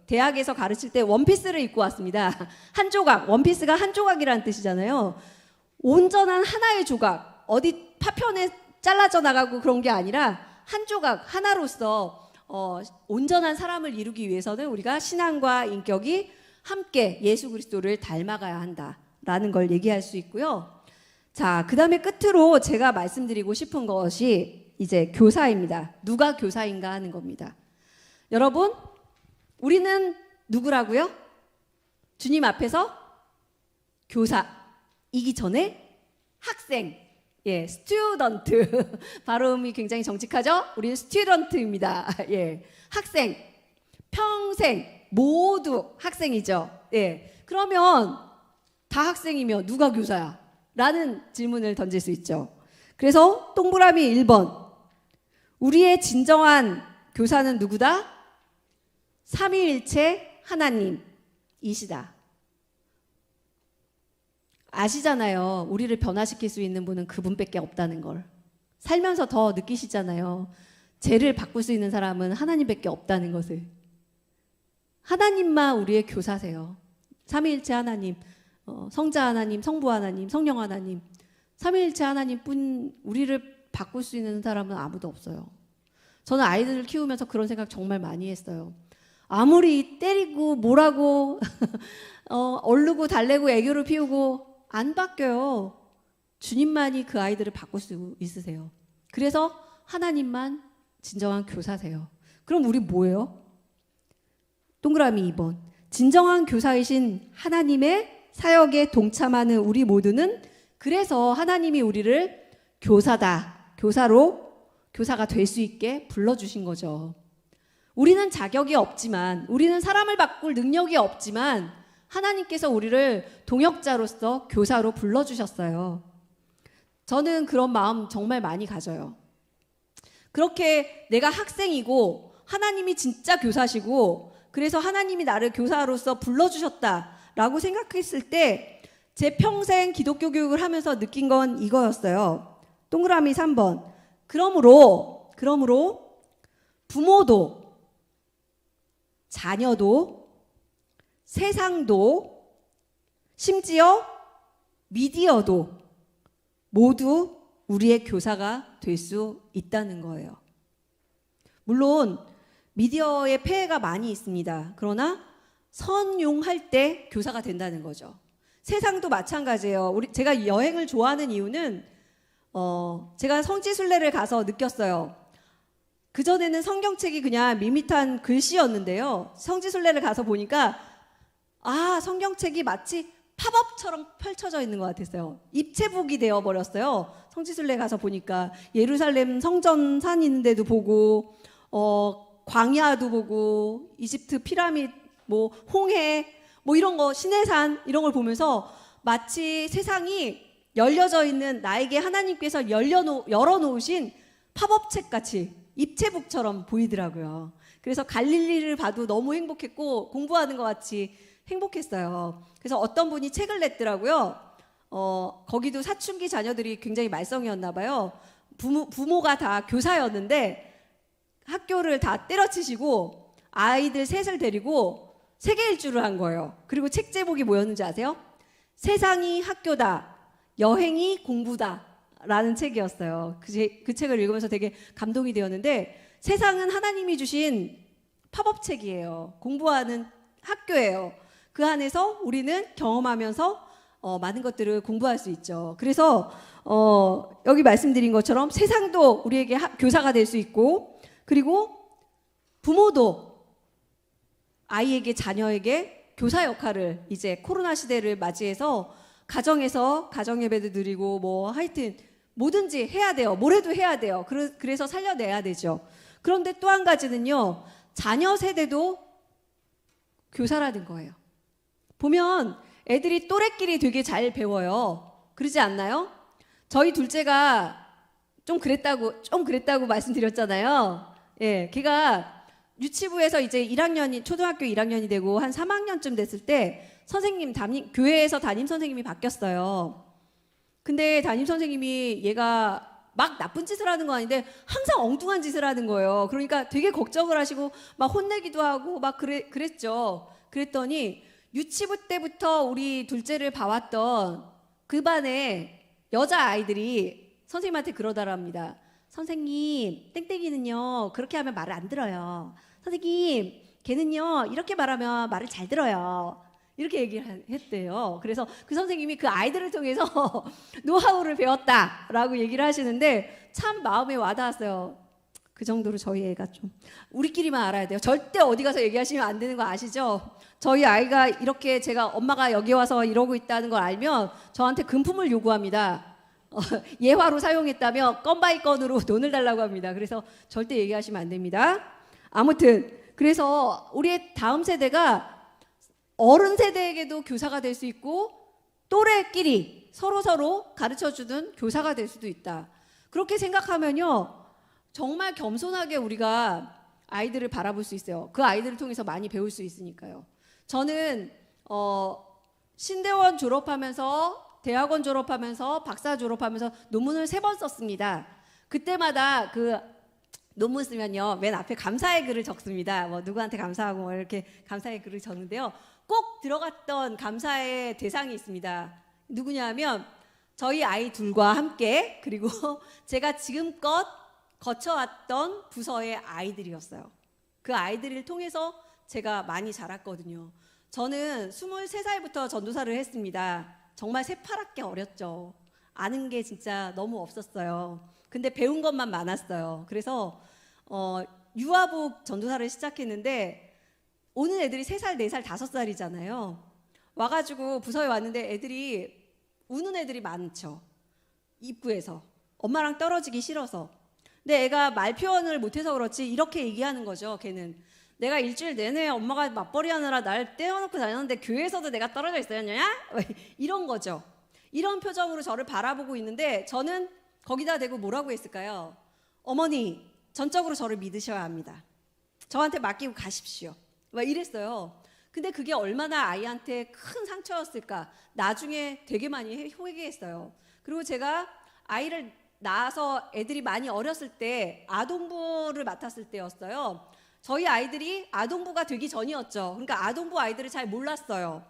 대학에서 가르칠 때 원피스를 입고 왔습니다. 한 조각, 원피스가 한 조각이라는 뜻이잖아요. 온전한 하나의 조각, 어디 파편에 잘라져 나가고 그런 게 아니라 한 조각 하나로서 온전한 사람을 이루기 위해서는 우리가 신앙과 인격이 함께 예수 그리스도를 닮아가야 한다라는 걸 얘기할 수 있고요. 자, 그 다음에 끝으로 제가 말씀드리고 싶은 것이 이제 교사입니다. 누가 교사인가 하는 겁니다. 여러분, 우리는 누구라고요? 주님 앞에서 교사이기 전에 학생, 예, 스튜던트. 발음이 굉장히 정직하죠? 우리는 스튜던트입니다. 예, 학생. 평생 모두 학생이죠. 예. 그러면 다 학생이면 누가 교사야? 라는 질문을 던질 수 있죠. 그래서 동그라미 1번. 우리의 진정한 교사는 누구다? 삼위일체 하나님이시다. 아시잖아요. 우리를 변화시킬 수 있는 분은 그분밖에 없다는 걸. 살면서 더 느끼시잖아요. 죄를 바꿀 수 있는 사람은 하나님밖에 없다는 것을. 하나님만 우리의 교사세요. 삼위일체 하나님, 성자 하나님, 성부 하나님, 성령 하나님. 삼위일체 하나님뿐 우리를 바꿀 수 있는 사람은 아무도 없어요. 저는 아이들을 키우면서 그런 생각 정말 많이 했어요. 아무리 때리고 뭐라고 얼르고 달래고 애교를 피우고 안 바뀌어요. 주님만이 그 아이들을 바꿀 수 있으세요. 그래서 하나님만 진정한 교사세요. 그럼 우리 뭐예요? 동그라미 2번. 진정한 교사이신 하나님의 사역에 동참하는 우리 모두는 그래서 하나님이 우리를 교사다, 교사가 될 수 있게 불러주신 거죠. 우리는 자격이 없지만, 우리는 사람을 바꿀 능력이 없지만 하나님께서 우리를 동역자로서 교사로 불러주셨어요. 저는 그런 마음 정말 많이 가져요. 그렇게 내가 학생이고 하나님이 진짜 교사시고 그래서 하나님이 나를 교사로서 불러주셨다라고 생각했을 때 제 평생 기독교 교육을 하면서 느낀 건 이거였어요. 동그라미 3번. 그러므로 부모도 자녀도 세상도 심지어 미디어도 모두 우리의 교사가 될 수 있다는 거예요. 물론 미디어에 폐해가 많이 있습니다. 그러나 선용할 때 교사가 된다는 거죠. 세상도 마찬가지예요. 제가 여행을 좋아하는 이유는 제가 성지순례를 가서 느꼈어요. 그전에는 성경책이 그냥 밋밋한 글씨였는데요. 성지순례를 가서 보니까 성경책이 마치 팝업처럼 펼쳐져 있는 것 같았어요. 입체북이 되어버렸어요. 성지순례 가서 보니까 예루살렘 성전 산 있는데도 보고 광야도 보고 이집트 피라밋 뭐 홍해 뭐 이런 거 시내산 이런 걸 보면서 마치 세상이 열려져 있는 나에게 하나님께서 열어놓으신 팝업책 같이 입체북처럼 보이더라고요. 그래서 갈릴리를 봐도 너무 행복했고 공부하는 것 같이 행복했어요. 그래서 어떤 분이 책을 냈더라고요. 거기도 사춘기 자녀들이 굉장히 말썽이었나 봐요. 부모가 다 교사였는데 학교를 다 때려치시고 아이들 셋을 데리고 세계 일주를 한 거예요. 그리고 책 제목이 뭐였는지 아세요? 세상이 학교다, 여행이 공부다 라는 책이었어요. 그 책을 읽으면서 되게 감동이 되었는데 세상은 하나님이 주신 팝업책이에요. 공부하는 학교예요. 그 안에서 우리는 경험하면서 많은 것들을 공부할 수 있죠. 그래서 여기 말씀드린 것처럼 세상도 우리에게 교사가 될 수 있고 그리고 부모도 아이에게 자녀에게 교사 역할을 이제 코로나 시대를 맞이해서 가정에서 가정예배도 드리고 뭐 하여튼 뭐든지 해야 돼요. 뭐래도 해야 돼요. 그래서 살려내야 되죠. 그런데 또 한 가지는요. 자녀 세대도 교사라는 거예요. 보면 애들이 또래끼리 되게 잘 배워요. 그러지 않나요? 저희 둘째가 좀 그랬다고 말씀드렸잖아요. 예, 걔가 유치부에서 이제 1학년이 초등학교 1학년이 되고 한 3학년쯤 됐을 때 교회에서 담임 선생님이 바뀌었어요. 근데 담임 선생님이 얘가 막 나쁜 짓을 하는 거 아닌데 항상 엉뚱한 짓을 하는 거예요. 그러니까 되게 걱정을 하시고 막 혼내기도 하고 막 그랬죠. 그랬더니 유치부 때부터 우리 둘째를 봐왔던 그 반에 여자아이들이 선생님한테 그러더랍니다. 선생님, 땡땡이는요 그렇게 하면 말을 안 들어요. 선생님, 걔는요 이렇게 말하면 말을 잘 들어요. 이렇게 얘기를 했대요. 그래서 그 선생님이 그 아이들을 통해서 노하우를 배웠다라고 얘기를 하시는데 참 마음에 와닿았어요. 그 정도로 저희 애가 좀 우리끼리만 알아야 돼요. 절대 어디 가서 얘기하시면 안 되는 거 아시죠? 저희 아이가 이렇게 제가 엄마가 여기 와서 이러고 있다는 걸 알면 저한테 금품을 요구합니다. 예화로 사용했다며 건 바이 건으로 돈을 달라고 합니다. 그래서 절대 얘기하시면 안 됩니다. 아무튼 그래서 우리의 다음 세대가 어른 세대에게도 교사가 될 수 있고 또래끼리 서로 가르쳐주는 교사가 될 수도 있다. 그렇게 생각하면요, 정말 겸손하게 우리가 아이들을 바라볼 수 있어요. 그 아이들을 통해서 많이 배울 수 있으니까요. 저는 신대원 졸업하면서, 대학원 졸업하면서, 박사 졸업하면서 논문을 3번 썼습니다. 그때마다 그 논문 쓰면요, 맨 앞에 감사의 글을 적습니다. 뭐 누구한테 감사하고 뭐 이렇게 감사의 글을 적는데요, 꼭 들어갔던 감사의 대상이 있습니다. 누구냐면 저희 아이 둘과 함께, 그리고 제가 지금껏 거쳐왔던 부서의 아이들이었어요. 그 아이들을 통해서 제가 많이 자랐거든요. 저는 23살부터 전도사를 했습니다. 정말 새파랗게 어렸죠. 아는 게 진짜 너무 없었어요. 근데 배운 것만 많았어요. 그래서 유아복 전도사를 시작했는데 오는 애들이 3살, 4살, 5살이잖아요. 와가지고 부서에 왔는데 애들이 우는 애들이 많죠. 입구에서. 엄마랑 떨어지기 싫어서. 근데 애가 말 표현을 못해서 그렇지 이렇게 얘기하는 거죠. 걔는 내가 일주일 내내 엄마가 맞벌이 하느라 날 떼어놓고 다녔는데 교회에서도 내가 떨어져 있었냐? 이런 거죠. 이런 표정으로 저를 바라보고 있는데 저는 거기다 대고 뭐라고 했을까요? 어머니, 전적으로 저를 믿으셔야 합니다. 저한테 맡기고 가십시오. 막 이랬어요. 근데 그게 얼마나 아이한테 큰 상처였을까. 나중에 되게 많이 회개했어요. 그리고 제가 아이를 낳아서 애들이 많이 어렸을 때 아동부를 맡았을 때였어요. 저희 아이들이 아동부가 되기 전이었죠. 그러니까 아동부 아이들을 잘 몰랐어요.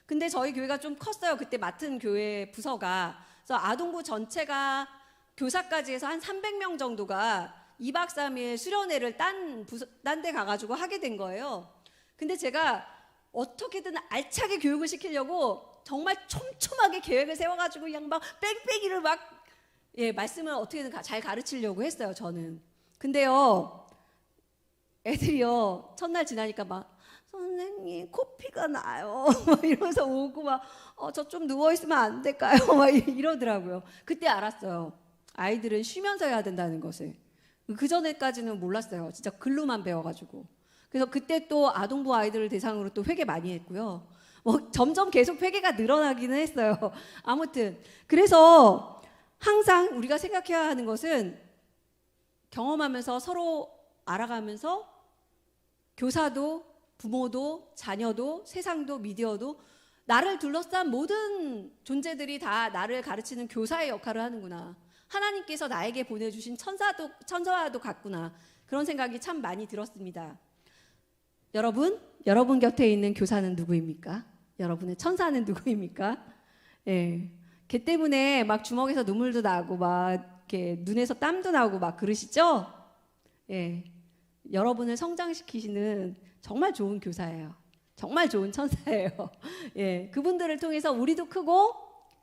근데 저희 교회가 좀 컸어요. 그때 맡은 교회 부서가. 그래서 아동부 전체가 교사까지 해서 한 300명 정도가 2박 3일 수련회를 딴 데 가가지고 하게 된 거예요. 근데 제가 어떻게든 알차게 교육을 시키려고 정말 촘촘하게 계획을 세워가지고 그냥 막 뺑뺑이를 막 말씀을 어떻게든 잘 가르치려고 했어요. 저는. 근데요, 애들이요 첫날 지나니까 막 선생님 코피가 나요 막 이러면서 오고 막 저 좀 누워 있으면 안 될까요? 막 이러더라고요. 그때 알았어요. 아이들은 쉬면서 해야 된다는 것을. 그 전에까지는 몰랐어요. 진짜 글로만 배워가지고. 그래서 그때 또 아동부 아이들을 대상으로 또 회개 많이 했고요. 뭐 점점 계속 회개가 늘어나기는 했어요. 아무튼 그래서 항상 우리가 생각해야 하는 것은 경험하면서 서로 알아가면서 교사도 부모도 자녀도 세상도 미디어도 나를 둘러싼 모든 존재들이 다 나를 가르치는 교사의 역할을 하는구나. 하나님께서 나에게 보내주신 천사와도 같구나. 그런 생각이 참 많이 들었습니다. 여러분 곁에 있는 교사는 누구입니까? 여러분의 천사는 누구입니까? 예. 걔 때문에 막 주먹에서 눈물도 나고 막 이렇게 눈에서 땀도 나고 막 그러시죠? 예. 여러분을 성장시키시는 정말 좋은 교사예요. 정말 좋은 천사예요. 예. 그분들을 통해서 우리도 크고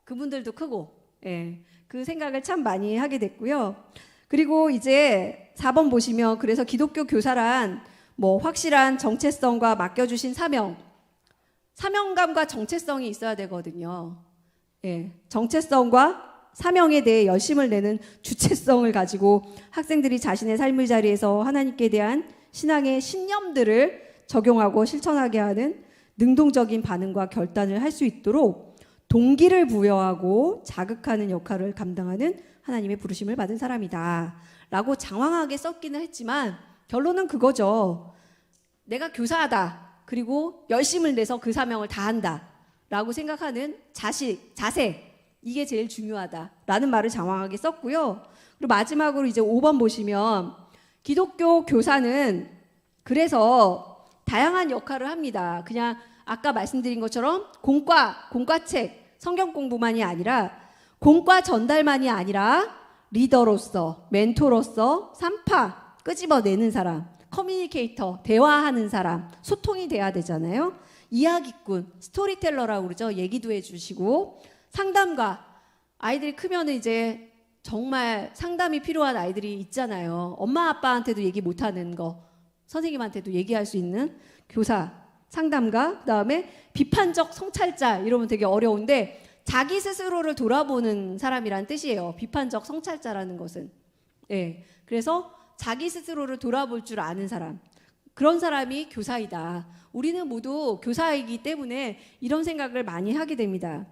그분들도 크고, 예. 그 생각을 참 많이 하게 됐고요. 그리고 이제 4번 보시면 그래서 기독교 교사란 뭐 확실한 정체성과 맡겨주신 사명감과 정체성이 있어야 되거든요. 예, 정체성과 사명에 대해 열심을 내는 주체성을 가지고 학생들이 자신의 삶의 자리에서 하나님께 대한 신앙의 신념들을 적용하고 실천하게 하는 능동적인 반응과 결단을 할 수 있도록 동기를 부여하고 자극하는 역할을 감당하는 하나님의 부르심을 받은 사람이다 라고 장황하게 썼기는 했지만 결론은 그거죠. 내가 교사하다. 그리고 열심을 내서 그 사명을 다한다. 라고 생각하는 자세. 이게 제일 중요하다. 라는 말을 장황하게 썼고요. 그리고 마지막으로 이제 5번 보시면 기독교 교사는 그래서 다양한 역할을 합니다. 그냥 아까 말씀드린 것처럼 공과책, 성경 공부만이 아니라 공과 전달만이 아니라 리더로서, 멘토로서, 산파, 끄집어내는 사람, 커뮤니케이터, 대화하는 사람, 소통이 돼야 되잖아요. 이야기꾼, 스토리텔러라고 그러죠. 얘기도 해주시고 상담가, 아이들이 크면 이제 정말 상담이 필요한 아이들이 있잖아요. 엄마 아빠한테도 얘기 못하는 거, 선생님한테도 얘기할 수 있는 교사, 상담가, 그다음에 비판적 성찰자 이러면 되게 어려운데 자기 스스로를 돌아보는 사람이란 뜻이에요. 비판적 성찰자라는 것은. 예. 그래서 자기 스스로를 돌아볼 줄 아는 사람. 그런 사람이 교사이다. 우리는 모두 교사이기 때문에 이런 생각을 많이 하게 됩니다.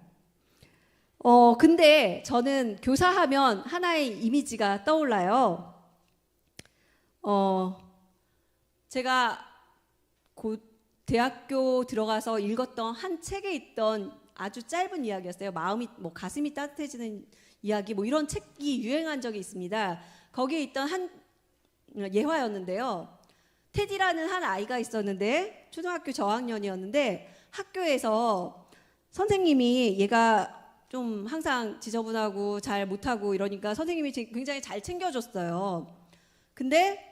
근데 저는 교사하면 하나의 이미지가 떠올라요. 제가 곧 대학교 들어가서 읽었던 한 책에 있던 아주 짧은 이야기였어요. 마음이 가슴이 따뜻해지는 이야기 이런 책이 유행한 적이 있습니다. 거기에 있던 한 예화였는데요. 테디라는 한 아이가 있었는데 초등학교 저학년이었는데 학교에서 선생님이 얘가 좀 항상 지저분하고 잘 못하고 이러니까 선생님이 굉장히 잘 챙겨줬어요. 근데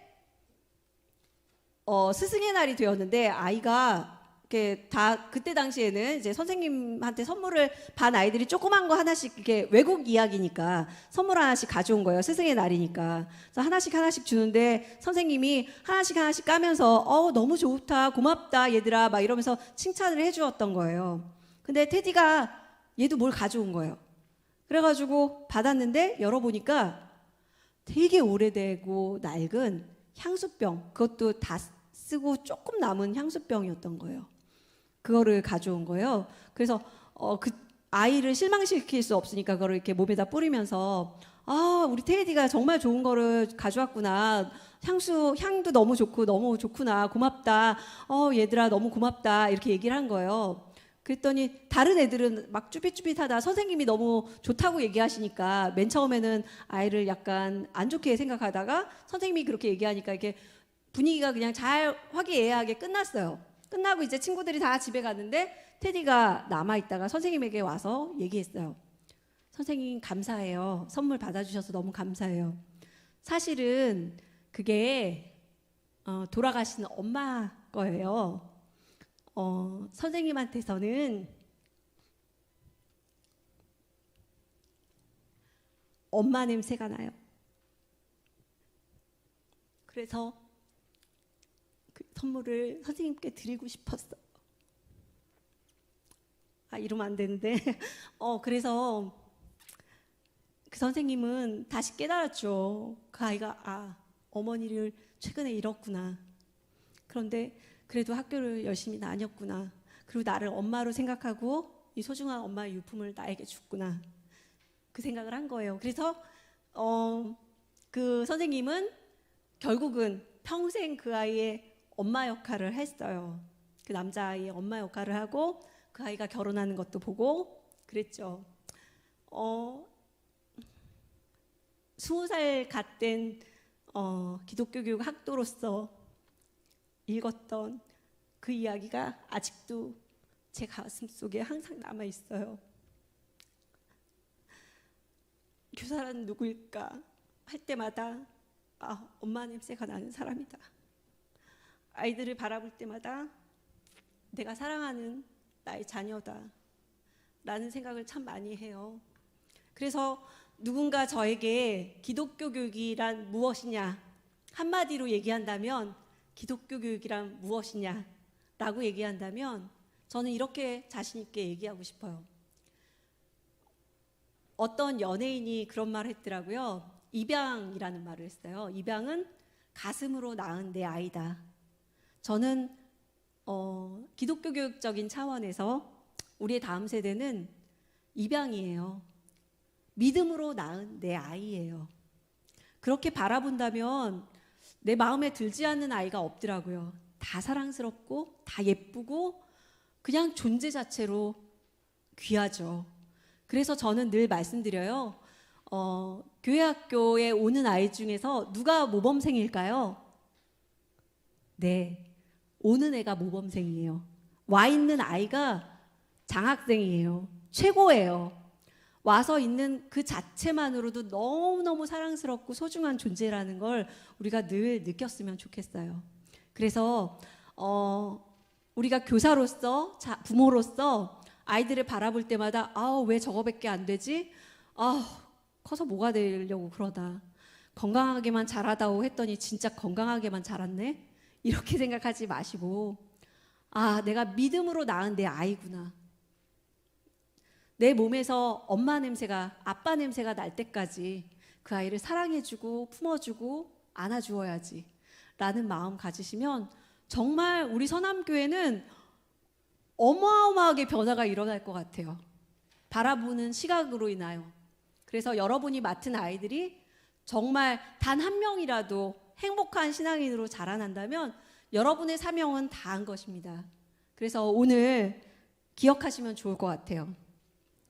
스승의 날이 되었는데 아이가 이렇게 다 그때 당시에는 이제 선생님한테 선물을 반 아이들이 조그만 거 하나씩 이렇게 외국 이야기니까 선물 하나씩 가져온 거예요. 스승의 날이니까. 그래서 하나씩 주는데 선생님이 하나씩 까면서 너무 좋다, 고맙다 얘들아 막 이러면서 칭찬을 해주었던 거예요. 근데 테디가 얘도 뭘 가져온 거예요. 그래가지고 받았는데 열어보니까 되게 오래되고 낡은 향수병, 그것도 다 쓰고 조금 남은 향수병이었던 거예요. 그거를 가져온 거예요. 그래서 그 아이를 실망시킬 수 없으니까 그거를 이렇게 몸에다 뿌리면서 우리 테디가 정말 좋은 거를 가져왔구나. 향도 너무 좋고 너무 좋구나. 고맙다. 얘들아 너무 고맙다. 이렇게 얘기를 한 거예요. 그랬더니 다른 애들은 막 쭈삣쭈삣하다 선생님이 너무 좋다고 얘기하시니까 맨 처음에는 아이를 약간 안 좋게 생각하다가 선생님이 그렇게 얘기하니까 이렇게 분위기가 그냥 잘 화기애애하게 끝났어요. 끝나고 이제 친구들이 다 집에 갔는데 테디가 남아있다가 선생님에게 와서 얘기했어요. 선생님 감사해요. 선물 받아주셔서 너무 감사해요. 사실은 그게 돌아가신 엄마 거예요. 선생님한테서는 엄마 냄새가 나요. 그래서 그 선물을 선생님께 드리고 싶었어요. 이러면 안 되는데. 그래서 그 선생님은 다시 깨달았죠. 그 아이가 어머니를 최근에 잃었구나. 그런데 그래도 학교를 열심히 다녔구나. 그리고 나를 엄마로 생각하고 이 소중한 엄마의 유품을 나에게 줬구나. 그 생각을 한 거예요. 그래서 그 선생님은 결국은 평생 그 아이의 엄마 역할을 했어요. 그 남자아이의 엄마 역할을 하고 그 아이가 결혼하는 것도 보고 그랬죠. 20살 갓 된 기독교 교육 학도로서 읽었던 그 이야기가 아직도 제 가슴 속에 항상 남아 있어요. 교사란 누구일까 할 때마다 엄마 냄새가 나는 사람이다. 아이들을 바라볼 때마다 내가 사랑하는 나의 자녀다 라는 생각을 참 많이 해요. 그래서 누군가 저에게 기독교 교육이란 무엇이냐 한마디로 얘기한다면 기독교 교육이란 무엇이냐 라고 얘기한다면 저는 이렇게 자신 있게 얘기하고 싶어요. 어떤 연예인이 그런 말을 했더라고요. 입양이라는 말을 했어요. 입양은 가슴으로 낳은 내 아이다. 저는 기독교 교육적인 차원에서 우리의 다음 세대는 입양이에요. 믿음으로 낳은 내 아이예요. 그렇게 바라본다면 내 마음에 들지 않는 아이가 없더라고요. 다 사랑스럽고 다 예쁘고 그냥 존재 자체로 귀하죠. 그래서 저는 늘 말씀드려요. 교회 학교에 오는 아이 중에서 누가 모범생일까요? 네, 오는 애가 모범생이에요. 와 있는 아이가 장학생이에요. 최고예요. 와서 있는 그 자체만으로도 너무너무 사랑스럽고 소중한 존재라는 걸 우리가 늘 느꼈으면 좋겠어요. 그래서 우리가 교사로서 부모로서 아이들을 바라볼 때마다 왜 저거밖에 안 되지? 커서 뭐가 되려고 그러다. 건강하게만 자라다오 했더니 진짜 건강하게만 자랐네? 이렇게 생각하지 마시고 내가 믿음으로 낳은 내 아이구나. 내 몸에서 엄마 냄새가, 아빠 냄새가 날 때까지 그 아이를 사랑해주고 품어주고 안아주어야지 라는 마음 가지시면 정말 우리 서남교회는 어마어마하게 변화가 일어날 것 같아요. 바라보는 시각으로 인하여. 그래서 여러분이 맡은 아이들이 정말 단 한 명이라도 행복한 신앙인으로 자라난다면 여러분의 사명은 다한 것입니다. 그래서 오늘 기억하시면 좋을 것 같아요.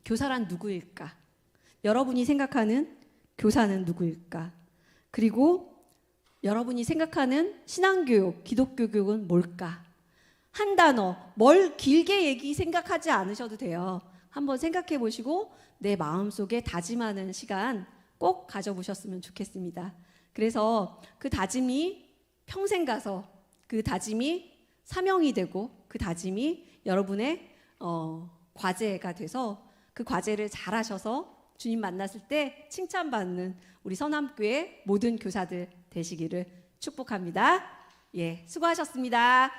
교사란 누구일까? 여러분이 생각하는 교사는 누구일까? 그리고 여러분이 생각하는 신앙교육, 기독교 교육은 뭘까? 한 단어, 뭘 길게 생각하지 않으셔도 돼요. 한번 생각해 보시고 내 마음속에 다짐하는 시간 꼭 가져보셨으면 좋겠습니다. 그래서 그 다짐이 평생 가서 그 다짐이 사명이 되고 그 다짐이 여러분의 과제가 돼서 그 과제를 잘하셔서 주님 만났을 때 칭찬받는 우리 서남교회 모든 교사들 되시기를 축복합니다. 예, 수고하셨습니다.